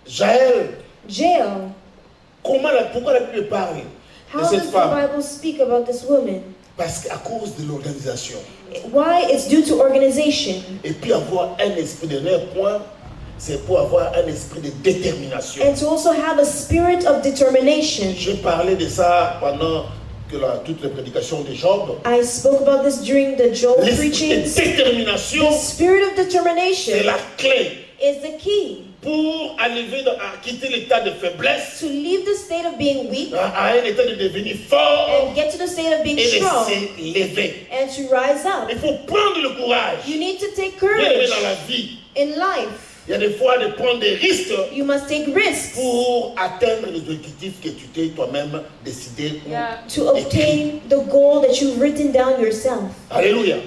Jaël, Jael, pourquoi la Bible parle de how cette does the femme? Bible speak about this woman? Parce qu'à cause de l'organisation. Why? It's due to organization. Et puis avoir un esprit de dernier point, c'est pour avoir un esprit de détermination. And to also have a spirit of determination. J'ai parlé de ça pendant toute la prédication de Job. I spoke about this during the Job L'esprit de preachings. détermination, The spirit of c'est determination la clé is the key pour arriver à quitter l'état de faiblesse, to leave the state of being weak à un état de devenir fort and get to the state of being et de strong s'élever. and to rise up. Il faut prendre le courage. You need to take Bien aimé courage dans la vie, in life. il y a des fois de prendre des risques You must take risks pour atteindre les objectifs que tu t'es toi-même décidé ou to obtain the goal that you've written down yourself. Alléluia.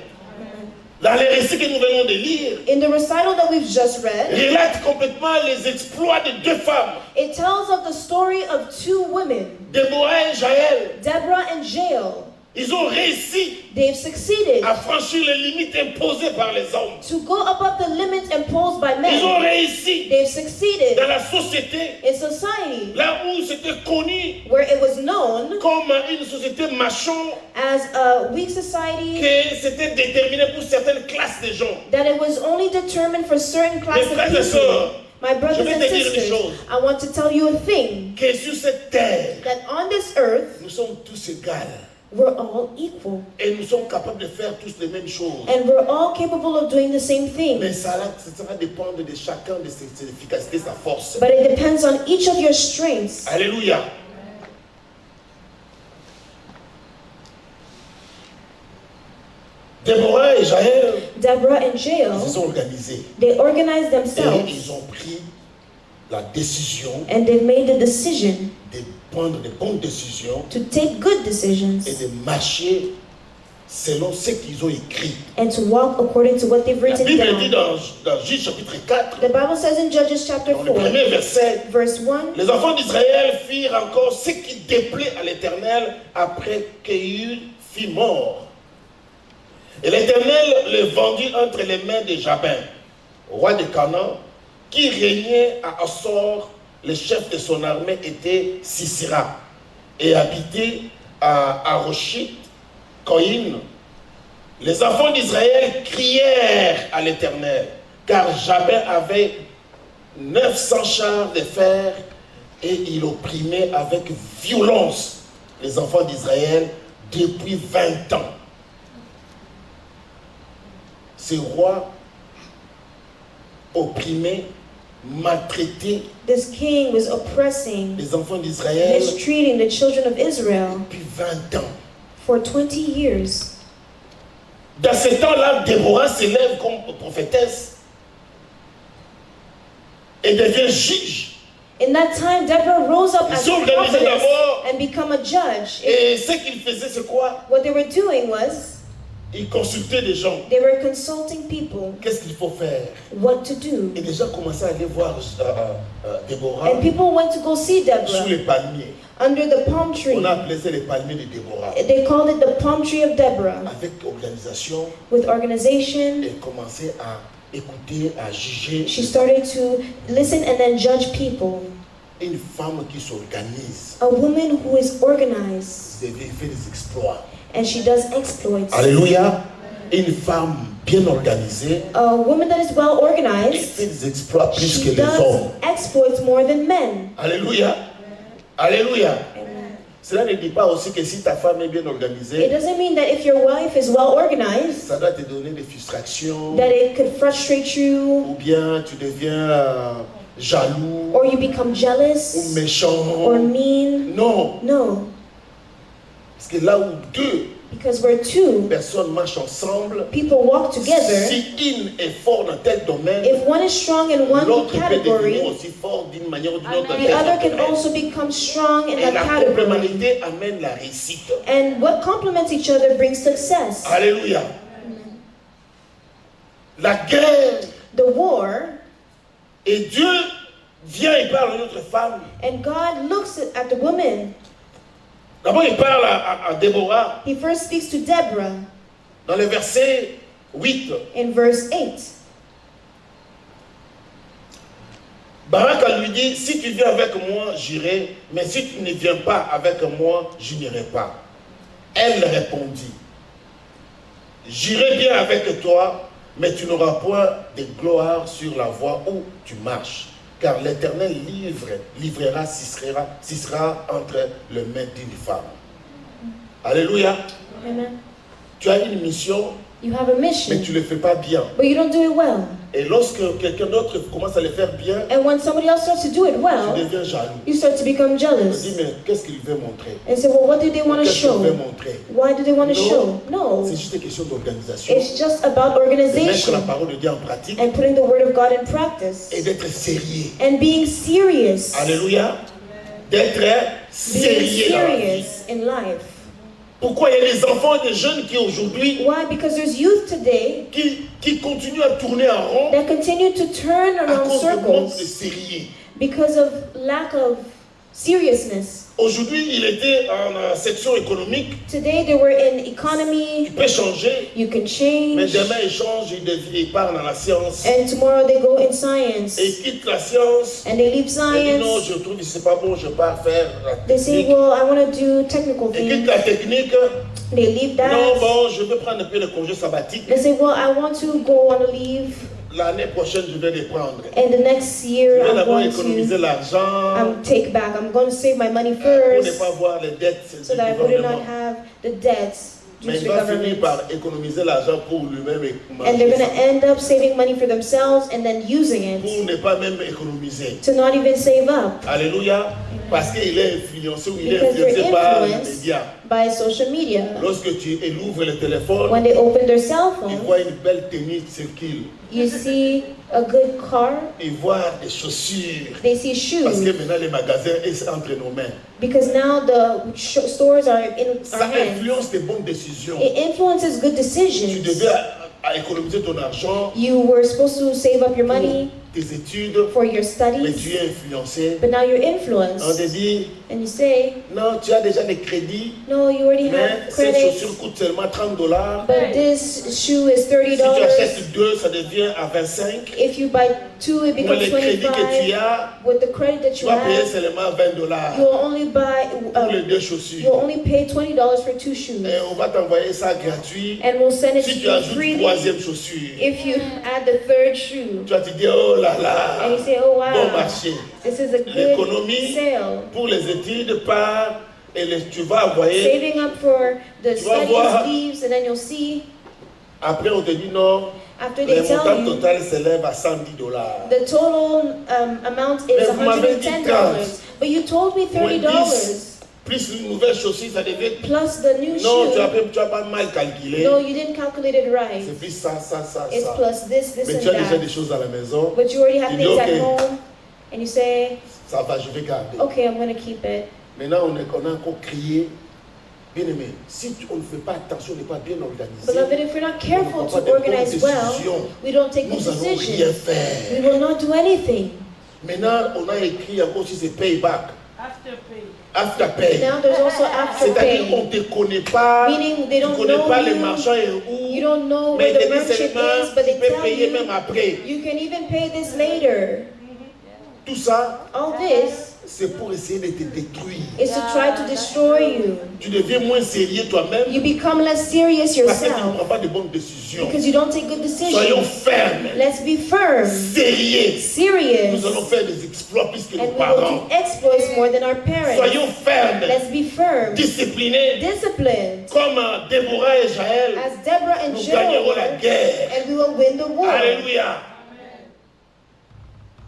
Dans les récits que nous venons de lire, In the recital that we've just read, relate complètement les exploits de deux femmes, it tells of the story of two women, Déborah et Jaël. Deborah and Jael. Ils ont réussi They've succeeded à franchir les limites imposées par les hommes. to go above the limits imposed by Ils ont men. réussi They've succeeded dans la société, in society là où c'était connu where it was known comme une société maçon, as a weak society, que c'était déterminé pour certaines classes de gens. that it was only determined for certain classes Mes frères et of people. sœurs, My brothers je vais and te dire une sisters, chose. I want to tell you a thing, Que sur cette terre, that on this earth, nous sommes tous égaux we're all equal. et nous sommes capables de faire tous les mêmes choses. And we're all capable of doing the same Mais thing. ça va dépendre de chacun de ses efficacités, sa force. But it depends on each of your strengths. Alléluia. Déborah et Jaël, Deborah and ils se Jael, sont organisés they organized et themselves ils ont pris la décision and they made the decision de prendre de bonnes décisions to take good decisions et de marcher selon ce qu'ils ont écrit. and to walk according to what they've La written Bible dit down. dans Juge chapitre 4, The Bible says in Judges chapter dans le 4, premier verset, verse 1, les enfants d'Israël firent encore ce qui déplaît à l'Éternel après qu'Éhu fut mort. Et l'Éternel le vendit entre les mains de Jabin, roi de Canaan, qui régnait à Assor. Le chef de son armée était Sisera et habitait à Aroshit, Koïn. Les enfants d'Israël crièrent à l'Éternel, car Jabin avait 900 chars de fer et il opprimait avec violence les enfants d'Israël depuis 20 ans. Ces rois opprimés, maltraités, This king was oppressing, les enfants d'Israël mistreating the children of Israel depuis 20 ans. for 20 years. Dans ce temps-là, Déborah s'élève comme prophétesse et devient juge. In that time, Deborah rose up Ils as sont a organisés prophetess d'abord. and become a judge. Et ce qu'ils faisaient, c'est quoi? What they were doing was Ils consultaient des gens. they were consulting people Qu'est-ce qu'il faut faire? what to do. Et les gens commençaient à aller voir Déborah And people went to go see sous Deborah les palmiers. under the palm tree. On a appelé ça les palmiers de Déborah. They called it the palm tree of Deborah. Avec organisation, With organization, et commençait à écouter, à juger. she started to listen and then judge people. Une femme qui s'organise, A woman who is organized elle fait des exploits. and she does exploits. Alléluia. Une femme bien organisée, A woman that is well elle organized, fait des exploits plus que she les does hommes. exploits more than men. Alléluia. Alléluia. Amen. Cela ne dit pas aussi que si ta femme est bien It organisée, doesn't mean that if your wife is well organized, ça doit te donner des frustrations, that it could frustrate you, ou bien tu deviens jaloux, or you become ou jealous, méchant. or mean. Non. No, Parce que là où deux because where two personnes marchent ensemble, people walk together, si une est fort dans tel domaine, if one is strong in one l'autre peut devenir category, aussi fort d'une manière ou d'une autre dans the tel other can domaine. also become strong in Et that la category. complémentarité amène la réussite. And what complements each other brings success. Alléluia. La guerre, The war, et Dieu vient et parle à notre femme. and God looks at the woman. D'abord, il parle à Déborah He first speaks to Deborah dans le verset 8. in verse 8. Barak lui dit, si tu viens avec moi, j'irai, mais si tu ne viens pas avec moi, je n'irai pas. Elle répondit, j'irai bien avec toi, mais tu n'auras point de gloire sur la voie où tu marches, car l'Éternel livrera Sisera entre les mains d'une femme. Alléluia. Amen. Tu as une mission, You have a mais mission, tu ne le fais pas bien. but you don't do it well. Et lorsque quelqu'un d'autre commence à le faire bien, And when somebody else starts to do it tu well, deviens jaloux. you start to become Tu te dis, jealous. mais qu'est-ce qu'il veut montrer? And say, well, what do they want to Qu'est-ce qu'il veut show? montrer? Why do they want to Non. show? No. C'est juste une question d'organisation. It's just about De mettre la organization parole de Dieu en pratique and putting the word of God in practice et d'être sérieux. and being serious. Alléluia. D'être Being sérieux dans la vie. serious in life. Pourquoi il y a des enfants et des jeunes qui aujourd'hui Why? Because there's youth today qui continuent à tourner en rond that continue to turn à around cause du manque de circles sérieux. because of lack of seriousness. Aujourd'hui, il était en section économique. Today they were in Il economy. peut changer, You can mais change. demain il change, il part dans la science. And tomorrow they go in Et science. il quitte la science. And they leave Il dit non, science. je trouve que c'est pas bon, je pars faire la They say, technique. well, I want to do technical Il quitte things. la technique. They leave Non, that. bon, je veux prendre un peu de congé sabbatique. They say, well, I want to go on a leave. L'année prochaine, je vais les prendre. And the next Je year vais I'm d'abord going économiser to l'argent take back. I'm going to save my money pour ne first pas voir les dettes so du that I would not gouvernement. have the debts due Mais to il the va finir government. par économiser l'argent pour lui-même et And they're manger going to ça. end up saving money for themselves and then using Pour it ne pas même économiser. to not even save up Alléluia. Parce qu'il est influencé ou il est because influencé they're par les influenced médias. by social media. Lorsque tu ouvres le téléphone, When they open their cell il phone, voit une belle tenue circule. you see a good car, Il voit des chaussures. they see Parce que shoes maintenant les magasins sont entre nos mains. because now the stores are in our Ça hands. influence tes bonnes décisions. It influences good Tu decisions. devais à économiser ton argent, You were supposed to save up your money tes études, for your mais studies, tu es influencé. but now you're On influenced. te dit, And you say, non, tu as déjà des crédits, no, you already mais have cette credits, chaussure coûte seulement $30. but this shoe is Si tu $30. achètes deux, ça devient à 25. If you buy two, it Pour becomes les crédits que tu 25. as, With the credit that tu you vas payer have, seulement $20 you'll only buy, pour les deux chaussures. you'll only pay $20 for two shoes. Et on va t'envoyer ça gratuit. And we'll send it to Si tu you ajoutes freely troisième chaussure, if you add the third shoe. tu vas te dire, oh là And là, you say, oh bon wow, marché. this is a good L'économie sale. pour les études par Et tu vas envoyer. saving up for the Tu vas voir. studies, leaves, and then you'll see. Après, on te dit non. After Le they tell montant you, total s'élève à $110. the total amount is Mais vous m'avez dit $110. But you told me Moins $30 plus une nouvelle chaussure, ça devait être. plus the new Non, shoe. tu as pas mal calculé. No, you didn't calculate it right. C'est plus ça, It's ça. plus this Mais and tu as déjà des that. choses à la maison. But you already have Tu dis, things ok. at home, and you say, Ça va, je vais garder. okay, I'm going to keep it. Maintenant, on a encore crié. Bien aimé, si on ne fait pas attention, on n'est pas bien organisé. Beloved, if we're not careful to organize well, we don't take good Nous allons rien decisions. faire. We will not do anything. Maintenant, on a écrit encore si c'est payback. After And pay. now there's also after C'est-à-dire qu'on pay. ne te connaît pas. Meaning they Tu don't ne connais know pas les you. marchands et où. You don't know Mais where the ils te disent merchant seulement, is, but tu they peux tell payer you même après. you can even pay this later. Tout ça, All this c'est pour essayer de te détruire. is to try to destroy you. Tu deviens moins sérieux toi-même You become less serious parce que tu ne yourself prends pas de bonnes décisions. because you don't take good Soyons decisions. fermes, Let's be firm, sérieux. serious, Nous allons faire des exploits plus que nos and we will parents. do exploits more than our parents. Soyons fermes, Let's be firm, disciplinés, disciplined, comme Déborah et Jaël. as Deborah and Nous gagnerons la Joel, guerre. and we will win the war. Alléluia.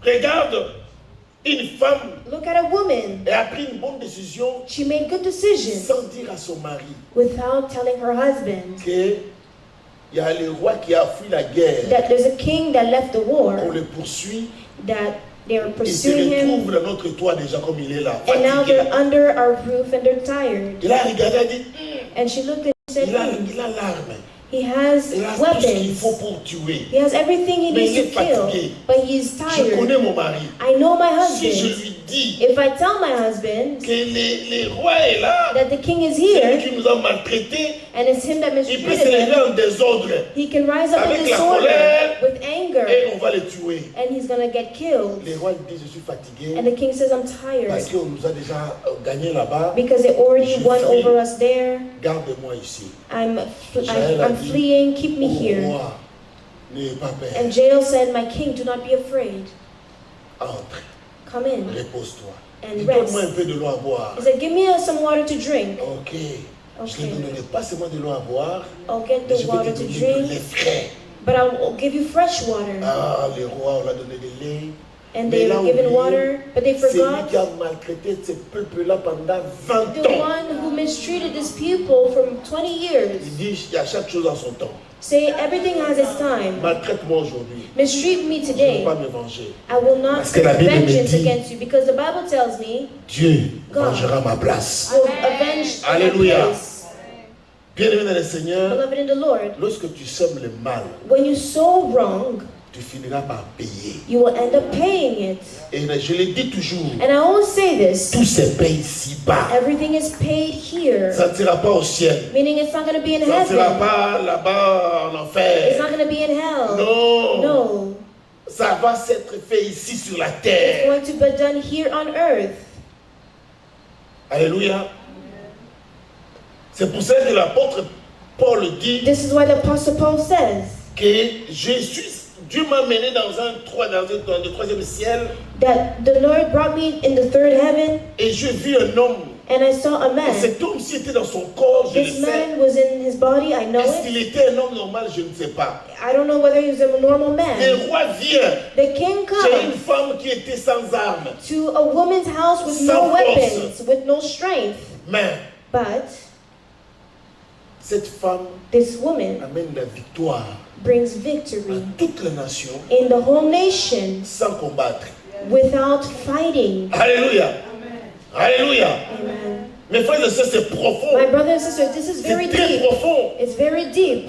Regarde, une femme Look at a woman. elle a pris une bonne décision She made good decisions sans dire à son mari without telling her husband que il y a le roi qui a fui la guerre. that there's a king that left the war, On le poursuit. that they are Il se pursuing him, retrouve dans notre toit déjà comme il est là. and now Fatigué. they're under our roof and they're tired. Il a regardé, il a dit, And she looked and said, il a l'arme. he has Il a tout ce qu'il weapons. faut pour tuer. He has everything he Mais needs il est to kill, fatigué. but he's Je connais tired. mon mari. I know my Si je husband. lui dis If I tell my husband que le roi est là, that the king is c'est lui here, qui nous a maltraités, and it's him that il peut mistreated se lever him, en désordre he can rise up in avec la disorder colère, with anger, et on va le tuer. and he's gonna get killed. Le roi dit, je suis fatigué And the king says, I'm parce tired qu'on nous a déjà gagné là-bas. because they already Je won fuis. over us there. Garde-moi ici. I'm Jaël a dit, fleeing. Keep me Au here. roi, n'ayez pas peur. And Jael said, my king, do not be afraid. Entre, Come in repose-toi. and Dis, donne-moi un rest. peu de l'eau à boire. He said, give me some water to drink. Ok. Je ne Okay. donnerai pas seulement de l'eau à boire, I'll get mais the je vais water te to donner de lait drink, frais. but I'll give you fresh water. Ah, le roi, on l'a donné de lait. And Mais they là, were given oublié, water, but they C'est lui forgot qui a maltraité ce peuple-là pendant 20 the ans. one who mistreated this people for 20 years. Il dit, il y a chaque chose en son temps. Say, everything has its time. Maltraite-moi aujourd'hui. Mistreat me Je ne vais today. pas me venger. I will not Parce que take la Bible me vengeance dit- against you, because the Bible tells me Dieu God. vengera ma place. will avenge my Alléluia. place. Bien-aimé dans le Seigneur, Beloved in the Lord, lorsque tu sèmes le mal, when you sow wrong, tu finiras par payer. you will end up paying it. Et je le dis toujours, And I always say this, tout se paye ici-bas. everything is paid here, Ça ne sera pas au ciel. meaning it's not going to be in Ça ne sera heaven. pas là-bas en It's enfer. not going to be in hell. Non. No. Ça va s'être fait ici sur la It's terre. going to be done here on earth. Alléluia. C'est pour ça que l'apôtre Paul dit This is why the Apostle Paul says que Dieu m'a mené dans le troisième ciel that the Lord brought me in the third heaven, et je vis un homme. and I saw a Et man. cet homme, s'il était dans son corps, je le This sais. man was in his body, I know Est-ce it. qu'il était un homme normal? Je ne sais pas. I don't know whether he was a normal Le man. roi vient The king chez une comes femme qui était sans armes. to a woman's house with Sans no force. weapons, with no strength. Mais But cette femme this woman amène la victoire brings à victory toute la nation in the whole nation sans combattre. without fighting. Alléluia. Alléluia. Amen. Mes frères et sœurs, c'est profond. My brothers and sisters, this is very C'est très deep. profond. It's very deep.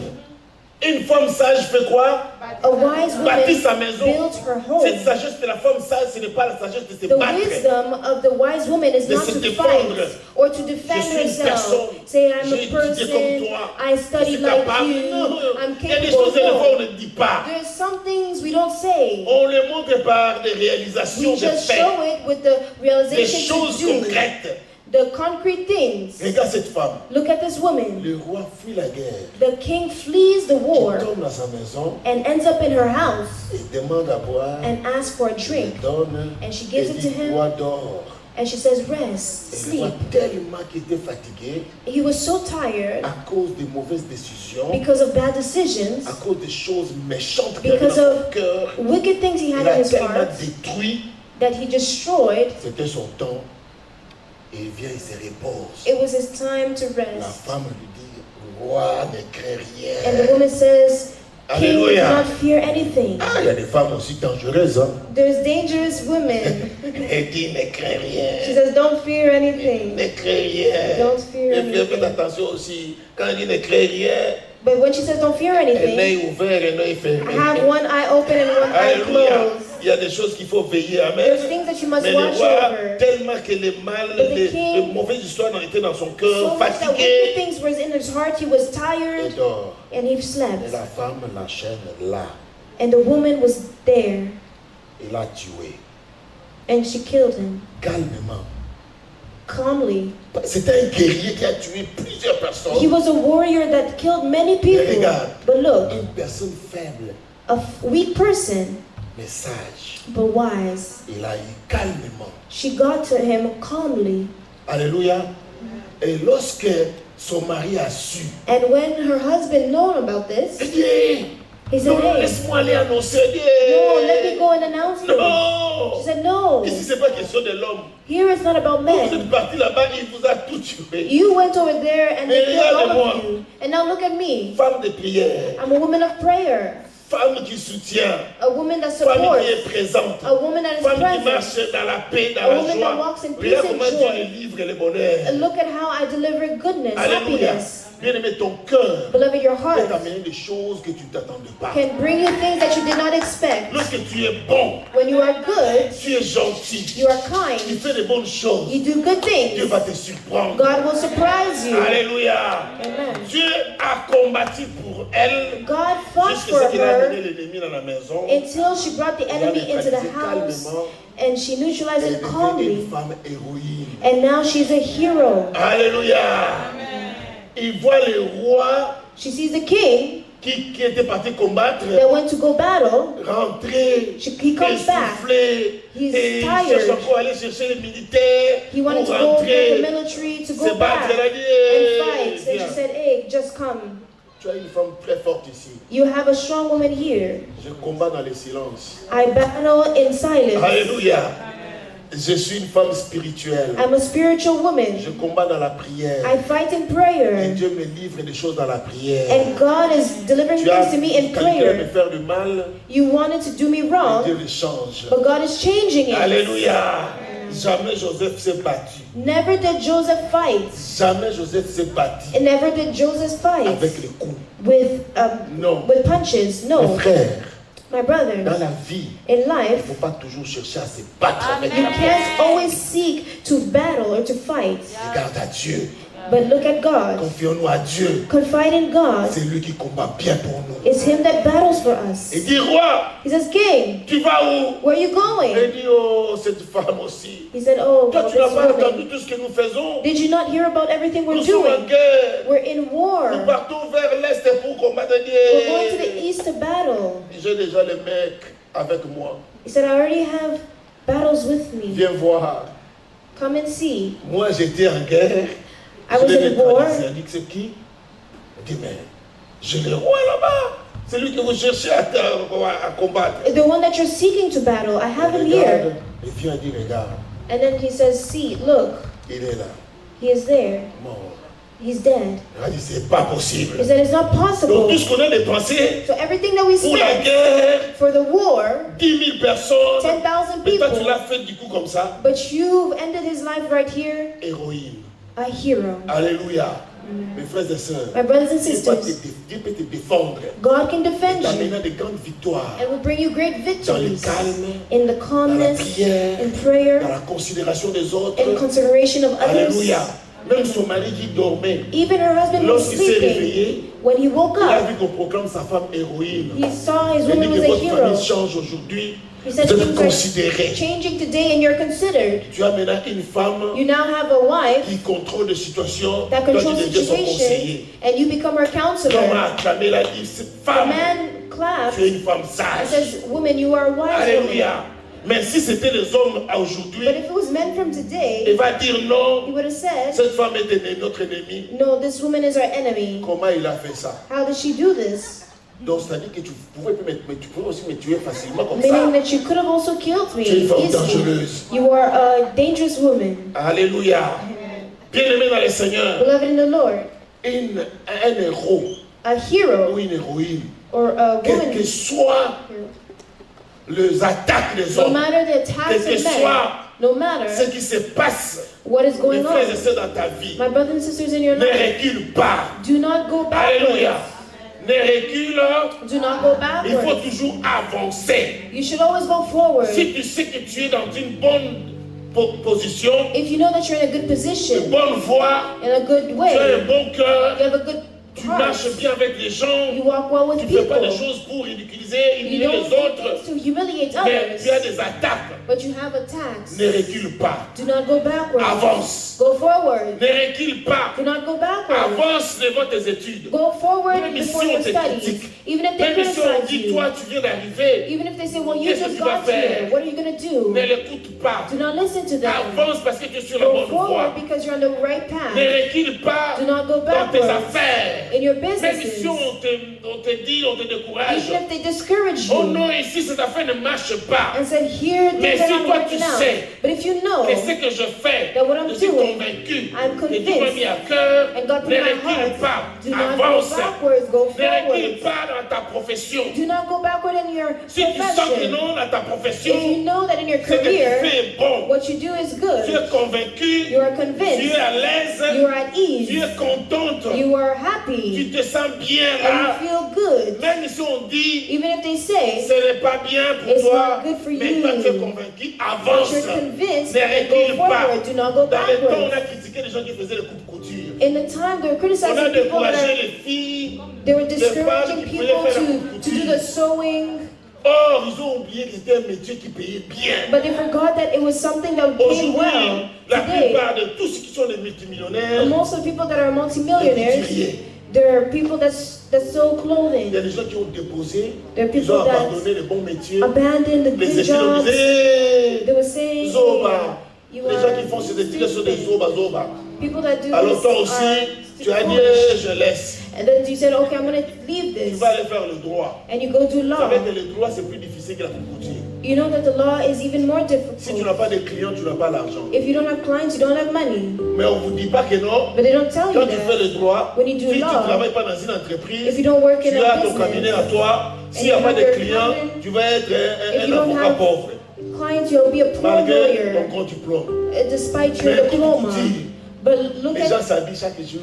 Une femme sage fait quoi? A wise Bâtit woman sa maison. builds her home. Cette sagesse de la femme sage, ce n'est pas la sagesse de se The battre. wisdom of the wise woman is De not se to défendre. fight or to defend Je suis une herself. personne. Say, I'm J'ai a étudié comme person, toi. I Je studied suis like capable. you, Non. I'm Il y a des capable. choses des fois on No. ne dit pas. There's some things we don't say. On le montre par des réalisations We de just faits, show it with the des realization choses to do, concrètes. the concrete things. Regarde cette femme. Look at this woman. Le roi fuit la guerre. The king flees the war Il tombe dans sa maison and ends up in her house et demande à boire. and asks for a Il drink. donne And she et gives it to dit him bois d'or. And she says, rest, Et il sleep. voit tellement qu'il était fatigué He was so tired à cause des mauvaises décisions, because of bad decisions, à cause des choses méchantes qu'il avait dans because son of cœur. wicked things he Il had in a his tellement heart, détruit. that he destroyed. C'était son temps. Et il vient, il se repose. It was his time to La rest. femme lui dit, roi, ne crains And the rien. woman says, King, do Alléluia. not fear anything. Ah, il y a des femmes aussi dangereuses. Hein? There's dangerous women. Elle dit, ne crains She rien. says, don't fear anything. Ne crains rien. Don't fear Et puis, faites anything. attention aussi. Quand elle dit ne crains rien, But when she says don't fear un anything, œil ouvert et un œil fermé. have one eye open and one eye Alléluia. closed. Il y a des choses qu'il faut veiller. Amen. There's things that you must Mais le watch roi, over. tellement que les mal, But the les king- mauvaises histoires ont été dans son So cœur, much that wicked fatigué, things was in his heart, he was et tired dort. and he Et slept. la femme l'enchaîne là. And the woman was there Il l'a tué. and she killed him Calmement. calmly. C'était un guerrier qui a tué plusieurs He personnes. was a warrior that killed many people. Regarde. But look, Une personne faible, a weak person, mais sage. but wise. Il a eu calmement. She got to him calmly. Alléluia. Et lorsque son mari a su, And when her husband known about this, il dit, he said, non, hey, laisse-moi aller annoncer. no, let me go and announce this. Non. She said, no, Ici, c'est pas question de l'homme. here it's not about Vous men. êtes parti là-bas, il vous a tout tué. You went over there and they Mais killed all regardez-moi. of you. And now look at me. Femme de prière, I'm a woman of prayer, femme qui soutient, a woman that femme supports, qui est présente, a woman that is femme qui present. marche dans la paix, dans A la woman that joie. walks in peace Regarde and comment Dieu joy. le livre et le bonheur. And look at how I deliver goodness, Alléluia. happiness. Bien-aimé, ton cœur Beloved, your peut heart t'amener des choses que tu ne t'attendais pas. can bring you things that you did not expect. Lorsque tu es bon, When you are good, tu es gentil, you are tu kind, fais de bonnes choses, you do good Dieu things, va te surprendre. God will surprise you. Alléluia. Amen. Dieu a combattu pour elle God fought jusqu'à for ce qu'il a amené her l'ennemi dans la maison. until she brought the enemy into the house and she neutralized Elle it devient calmly. une femme héroïne. And now she's a hero. Alléluia. Il voit le roi She sees the king qui était parti combattre that went to go battle. rentrer, He comes back. essoufflé, He's et il tired. cherche encore à aller chercher les militaires He pour wanted to go get the rentrer, military to se go battre. back Elle a dit, and fight. And viens. she said, hey, just come. Tu as une femme très forte ici. You have a strong woman here. Je combats dans le silence. I battle in silence. Alléluia. Je suis une femme spirituelle. I'm a spiritual woman. Je combats dans la prière. I fight in Et prayer. Dieu me livre des choses dans la prière. And God is delivering Tu as things to me in calculé me prayer. faire du mal, You wanted to do me et Dieu wrong, le change. but God is changing it. Alléluia. Jamais Joseph s'est battu. Never did Joseph fight. Jamais Joseph s'est battu And never did Joseph fight avec les coups. Non. with punches. Mes No, frères, my dans brother. la vie, In il ne life, faut pas toujours chercher à se battre avec you la can't always seek to battle or to fight, Regarde à Dieu. but look at God. Confions-nous à Dieu. Confide in God. C'est lui qui combat bien pour nous. It's Him that battles for us. Il dit, roi, He says, King, tu vas où? where are you going? Il dit, oh, cette femme aussi. He said, oh, Toi, well, tu n'as this pas entendu woman. tout ce que nous faisons. Did you not hear about everything we're Nous sommes en doing? guerre. We're in Nous war. partons vers l'Est pour combattre We're going to the Dieu. east to battle. J'ai déjà les mecs avec moi. He said, I already have battles with me. Viens voir. Come and see. Moi, j'étais en guerre. I was in war. Il dit, c'est qui? Il dit, mais j'ai le roi là-bas. C'est lui que vous cherchez à combattre. The one that you're seeking to battle, I have him Regarde. here. Il vient dire, regarde, And then he says, see, look, il est là, he is there. mort. He's dead. Il a dit, c'est pas possible. He said, it's not Donc possible. tout ce qu'on a dépensé So everything that we pour la spent guerre, for the war, 10 000 personnes, 10,000 mais toi tu people, l'as fait du coup comme ça, but you've ended his life right here, héroïne. a hero. Alléluia. Mes frères et sœurs, My brothers and Dieu peut te sisters, défendre, God can defend you t'amener de grandes victoires and will bring you great dans le victories calme, in the dans la calmness, prière, in dans prayer, la considération des autres. in consideration of others. Alléluia. Même son mari qui dormait, Even her husband was lorsqu'il s'est sleeping. réveillé, When he woke il a up, vu qu'on proclame sa femme héroïne. he saw his Il dit woman was que a votre hero. famille change aujourd'hui. He Vous said êtes things are considérés. changing today and you're considered. Tu as maintenant une femme You now have a wife qui contrôle les situations. that Toi, tu controls deviens son situation conseiller. and you become her L'homme counselor. a acclamé, il a dit, cette The femme, man clapped tu es une femme and sage. says, woman, you are a wise woman. Alléluia. Mais si c'était les hommes à But aujourd'hui, if it was men from il today, va dire he non, would have said, cette femme est notre ennemi. no, this woman is our enemy. Comment il a fait ça? How did she do this? Donc, c'est-à-dire que tu pouvais aussi me tuer facilement comme ça. Meaning that you could have also killed me Tu es une femme easily. dangereuse. You are a dangerous woman. Alléluia. Bien-aimé dans le Seigneur, Beloved in the Lord, un héros a hero ou une héroïne, or a quelles woman, que soient les attaques des no hommes, matter the attacks quel que of men, soit no matter ce qui se passe, what is mes going frères et on, sœurs, dans ta vie, my brothers and sisters in your ne life, recule pas. do not go Alléluia. backwards. Ne recule, Do not go il faut backwards. toujours avancer. You should always go forward. Si tu sais que tu es dans une bonne position, If you know that you're in a good une position, bonne voie, in a good tu as way, un bon cœur, you have a good tu heart, marches bien avec les gens, you walk well tu with ne fais pas des people, choses pour ridiculiser, you humilier don't les do autres, things to humiliate mais tu as others, des attaques. but you have attacks. Ne recule pas. Do not go backwards. Avance. Go forward. Ne recule pas. Do not go backwards. Avance devant tes études. Go forward Même before si on your te studies. critique, Even if they même si on criticize dit, you, toi, tu viens d'arriver, even if they say, well, you qu'est-ce que just tu vas got faire? here, what are you going to do? ne l'écoute pas. Do not listen to them. Avance parce que tu es sur la Go bonne voie. forward because you're on the right Ne path. recule pas Do not go dans tes backwards affaires. in your Même businesses. si on te dit, on te décourage. Even if they discourage Oh you non, ici, cette affaire ne marche pas. and said, here, Mais things are si not toi, working tu out. sais But if you know Et ce que je fais, that what I'm je suis doing, convaincu I'm que Dieu m'a convinced, mis à cœur. and God put Ne in my recule heart, pas, do not go avance. backwards, go Ne recule forward. pas dans ta profession. Do not go backward in your Si tu sens que profession. non dans ta profession, If you know that in your ce que tu career, fais est bon. what you do is Tu good, es convaincu, you are tu es convinced, à l'aise, you are at tu ease, es contente, you are tu happy, te sens bien and là. you feel good. Même si on dit Even if they say, ce n'est pas bien pour It's toi, not good for mais you. toi tu es convaincu, but avance. you're convinced, Ne and go recule pas. forward, do not go Dans le temps, on backwards. a critiqué les gens qui faisaient les coupe-couture. In the time, they were On a criticizing people that découragé are, les filles. they were femmes discouraging qui people pouvaient faire la to do the sewing, Or, ils ont oublié que c'était un métier qui payait bien. but they forgot that it was something that paid Aujourd'hui, well. la Today, plupart de tous ceux qui sont des multimillionnaires, most of the people that are des multimillionaires, couturiers. there are people that sew Il y a clothing, des gens qui ont déposé, There are ils ont people that abandonné les bons métiers. abandoned the Les good études ont jobs. dit, They were saying, Zoba. you Les gens qui are font ces études sont des stupid. Zoba, Zoba. People that do Alors this toi are aussi, tu as dit, foolish. je laisse. And then you said, okay, I'm going to leave Tu this. vas aller faire le droit. And you go do Vous law. savez que le droit, c'est plus difficile que la couture. You know that the law is even more Si tu difficult. n'as pas de clients, tu n'as pas l'argent. If you don't have clients, you don't have money. Mais on ne vous dit pas que non. But they don't tell you Quand tu fais that. le droit, When you do si tu ne law, travailles pas dans une entreprise, if you don't work in tu a as ton cabinet à business, toi. S'il n'y a you pas have de your clients, cabinet, tu vas être if un you don't avocat have pauvre. clients, you'll be a poor Malgré lawyer, ton compte diplôme. despite Mais your écoute, diploma. dis, But look les gens at s'habillent chaque jour.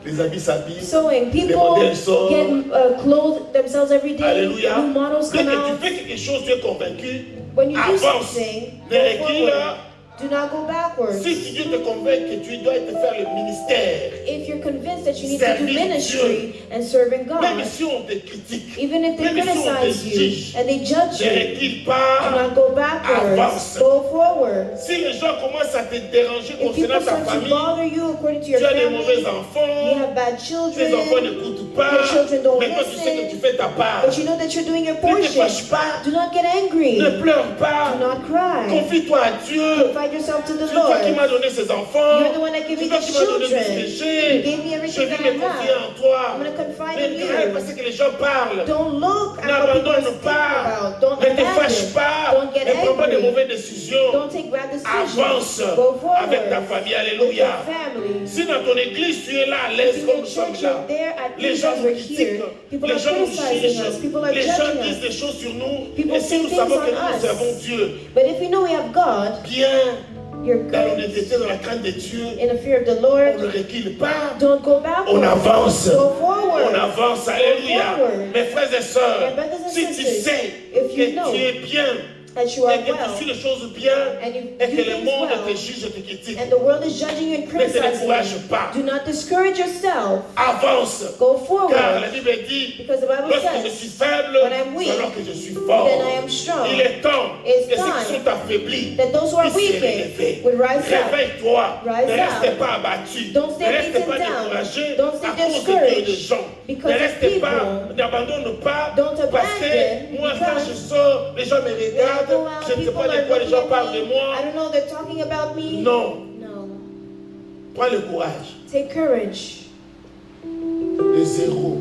Les habits s'habillent. sewing. Les People modèles sortent. get clothed themselves every day. Alléluia. New models Dès come que out. tu fais quelque chose, tu es convaincu. When you do Avance. something, Ne go recule. forward. Do not go backwards. Si Dieu te convainc que tu dois te faire le ministère, If you're convinced that you need to do Servir ministry and serving même God, si on te critique, even if they même si on te criticize you juge, and they judge ne you, recule do pas. not go backwards. Avance. Go forward. Si les gens commencent à te déranger If people concernant ta start to famille, bother you according to your tu as des family, mauvais you enfants, have bad tes enfants children, n'écoutent pas, your children don't mais toi tu sais que listen, tu fais ta part. but you know that you're doing your Ne te portion. fâche pas, Do not get angry. ne pleure pas, Do not cry. confie-toi à Dieu. Confide yourself to the C'est toi qui Lord. m'as donné ces enfants, You're the one that gave c'est me toi these qui m'as donné tout ce children. que You j'ai. gave me Je everything vais that me I confier have. en toi. I'm going to confide Ne in regarde pas you. ce que les gens parlent. Don't look at what people are N'abandonne speaking pas. about. Don't Ne te fâche abandon. pas. Don't get Ne prends pas de angry. mauvaises décisions. Don't take bad decisions. Avance Go forward avec ta famille. with your Alléluia. family. Si dans ton église tu es là à l'aise In comme your nous sommes church, là, you're there at les ease gens as nous we're critiquent, here. People les are gens nous criticizing us. jugent, People are les gens judging disent us. des choses sur nous. People Et si say nous things savons que on nous us. servons Dieu, But if we know we have God, bien you're dans good l'honnêteté, dans la crainte de Dieu, in the fear of the on Lord. ne recule pas. Don't go backwards. On avance. Go forward. On avance, alléluia. forward. Mes frères et sœurs, My brothers and si tu sisters, sais if you que know tu es bien that you are et que well, tu suis les choses bien and you et do que le things monde well, te juge et te critique, and the world is judging you and ne te criticizing décourage you, pas. do not discourage yourself. Avance. Go Car forward. la Bible dit, Because the Bible lorsque je says, suis faible, when I'm weak, c'est alors que je suis fort. then I am strong. Il est temps It's que ceux time qui sont affaiblis that those who are puissent se weakened relever. will rise up. Réveille-toi. Rise Ne reste up. pas abattu. Don't Ne stay reste beaten pas down. découragé Don't stay à cause de discouraged Dieu des gens. because Ne of reste pas, people. n'abandonne pas Don't parce que abandon moi quand because je sors, les les gens me When I regardent, go out, je ne sais people pas de are quoi les gens looking parlent at de me. moi. I don't know, they're talking about me. Non, No. prends le courage. Take courage. Les héros,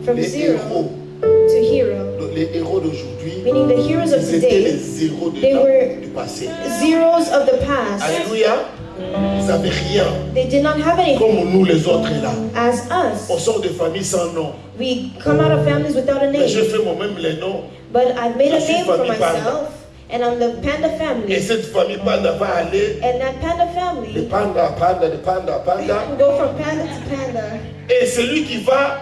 From les zero héros, to hero. les héros d'aujourd'hui, Meaning the heroes of ils étaient today, les héros they were du passé. zeros of the past. Alléluia. Ils n'avaient rien. They did not have anything Comme nous les autres là. as On us. sort de familles sans nom. We come out of families without a Mais je name. fais moi-même les noms. But I've made a Je suis name for famille Panda. myself, and I'm the Panda Et family. cette famille Panda va aller And that Panda de family Panda à Panda, de Panda à Panda. will go from Panda to Panda. Et celui qui va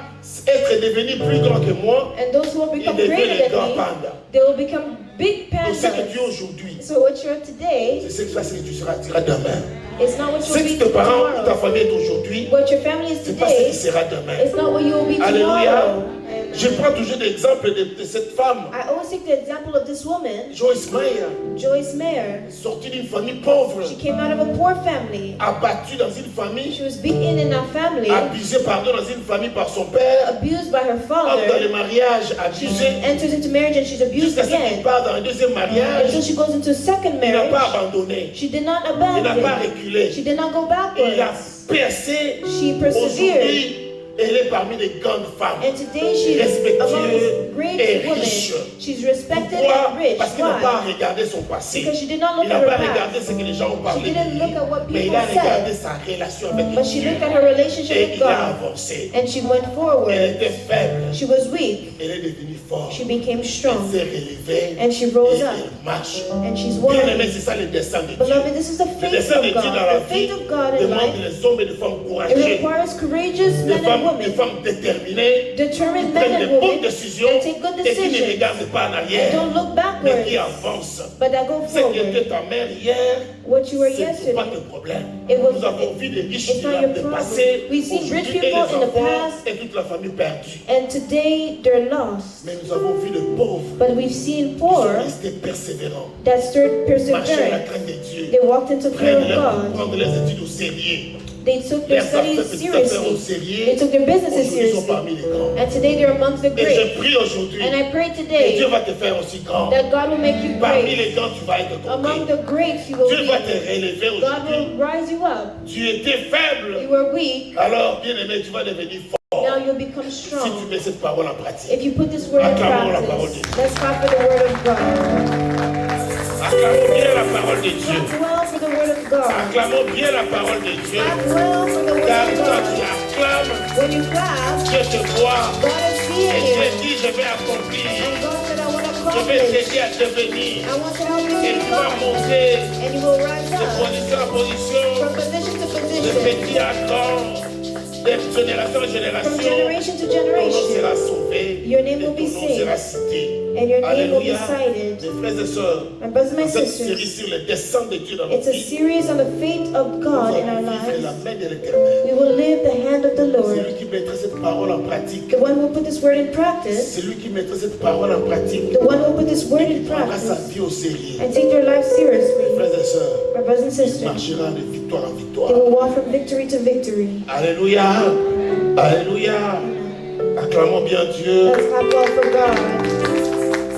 être devenu plus grand que moi, And those who will il become devient greater le grand than me, panda. they will become big Donc ce que tu es pandas. aujourd'hui, So what you're today c'est ce que tu seras demain. is not what Ce you'll que be tes parents ou ta tomorrow. famille est aujourd'hui, What your family is c'est pas ce today qui sera demain. is not what you will be Alléluia. tomorrow. Je prends toujours l'exemple de cette femme, I always take the example of this woman, Joyce Meyer, Joyce Mayer. sortie d'une famille pauvre, She came out of a poor family. abattue dans une famille, She was beaten in her family, abusée dans une famille par son père, abused by her entre dans father. le mariage, She abusée, enters into marriage and she's abused jusqu'à ce qu'il again. part dans un deuxième Until mariage. she goes into a second Il n'a pas marriage. abandonné, She did not il n'a pas abandon. reculé, She did not go il a backwards. percé. She persevered. Aujourd'hui, elle est parmi les grandes femmes. And today she's among these great et women. riche. She's respected Pourquoi? and rich. Parce qu'il n'a pas Why? regardé son passé. Because she did not look Il at n'a pas her regardé past. ce que les gens ont parlé She de didn't lui. look at what Mais il people a regardé said. sa relation avec But she Dieu. looked at her relationship Et with il a God. avancé. And she went Elle forward. était faible. She was weak. Elle est devenue forte. She became Elle strong. s'est relevée. And she rose et up. elle marche. And she's Bien aimé, walking. c'est ça le destin de Dieu. Beloved, this is the Le faith destin de of Dieu dans la God. The vie faith of God in demande life. des hommes et des femmes It courageux, requires courageous men and des women, femmes déterminées, qui determined men prennent des and bonnes women décisions that take good et qui ne decisions. regardent pas en And arrière, don't look mais qui backwards, avancent. but that go Ce qui était forward. ta mère hier, What you were ce n'est pas yesterday, tes problèmes. it was- Nous avons vu des riches it's qui not ont your dépassé, problem. We've seen rich aujourd'hui, et people les in the enfants past. et toute la famille perdue. and today they're lost. Mais nous avons vu les pauvres But we've seen qui poor sont restés persévérants, that stirred marcher à la perseverance. crainte de Dieu, They walked into fear of God. prendre les études au sérieux, They took their leurs affaires studies au seriously. sérieux. They took their businesses Aujourd'hui, ils sont seriously. parmi les grands. And today they're amongst the Et je great. prie aujourd'hui And I pray que Dieu today va te faire aussi grand. that God will make you Parmi great. les grands, tu vas être Among compris. the greats you will Dieu va be. te relever God aujourd'hui. will rise you up. Tu étais faible. You were weak. Alors, bien aimé, tu vas devenir fort. Now you'll become Si strong. tu mets cette parole en pratique. If you put this word in Acclamons la parole de practice. Dieu. Let's clap for the word of God. Acclamons bien la parole de Dieu. Clap well for the word of God. Acclamons bien la parole de Dieu. Clap well for the Car word of quand tu God. acclames, When you clap, Dieu te voit. God is Et seeing Dieu you. dit, je vais accomplir. And God said, I want to Je vais accomplish. t'aider à devenir. I want to help you Et tu vas become. monter And you will rise de up position en position, from position to de position. petit à grand, de génération en From génération. generation to Ton nom generation. sera sauvé. Your name Et will be ton nom saved. sera cité. And your name will be Alléluia. cited. Mes frères et sœurs, My brothers and my cette série sisters, sur le dessein de Dieu dans it's notre a vie, series on the faith of nous God in our allons vivre la lives. main de l'Éternel. We will live the hand of the C'est Lord. lui qui mettrait cette parole en pratique. The one who will put this word in practice, C'est lui qui mettrait cette parole en pratique. the one who will put this word Qui in prendra sa practice vie au sérieux. and take their life Mes seriously. frères et sœurs, My brothers and il sisters, marchera de victoire en they victoire. will walk from victory to victory. Alléluia. Alléluia. Acclamons bien Dieu. Let's clap well for God.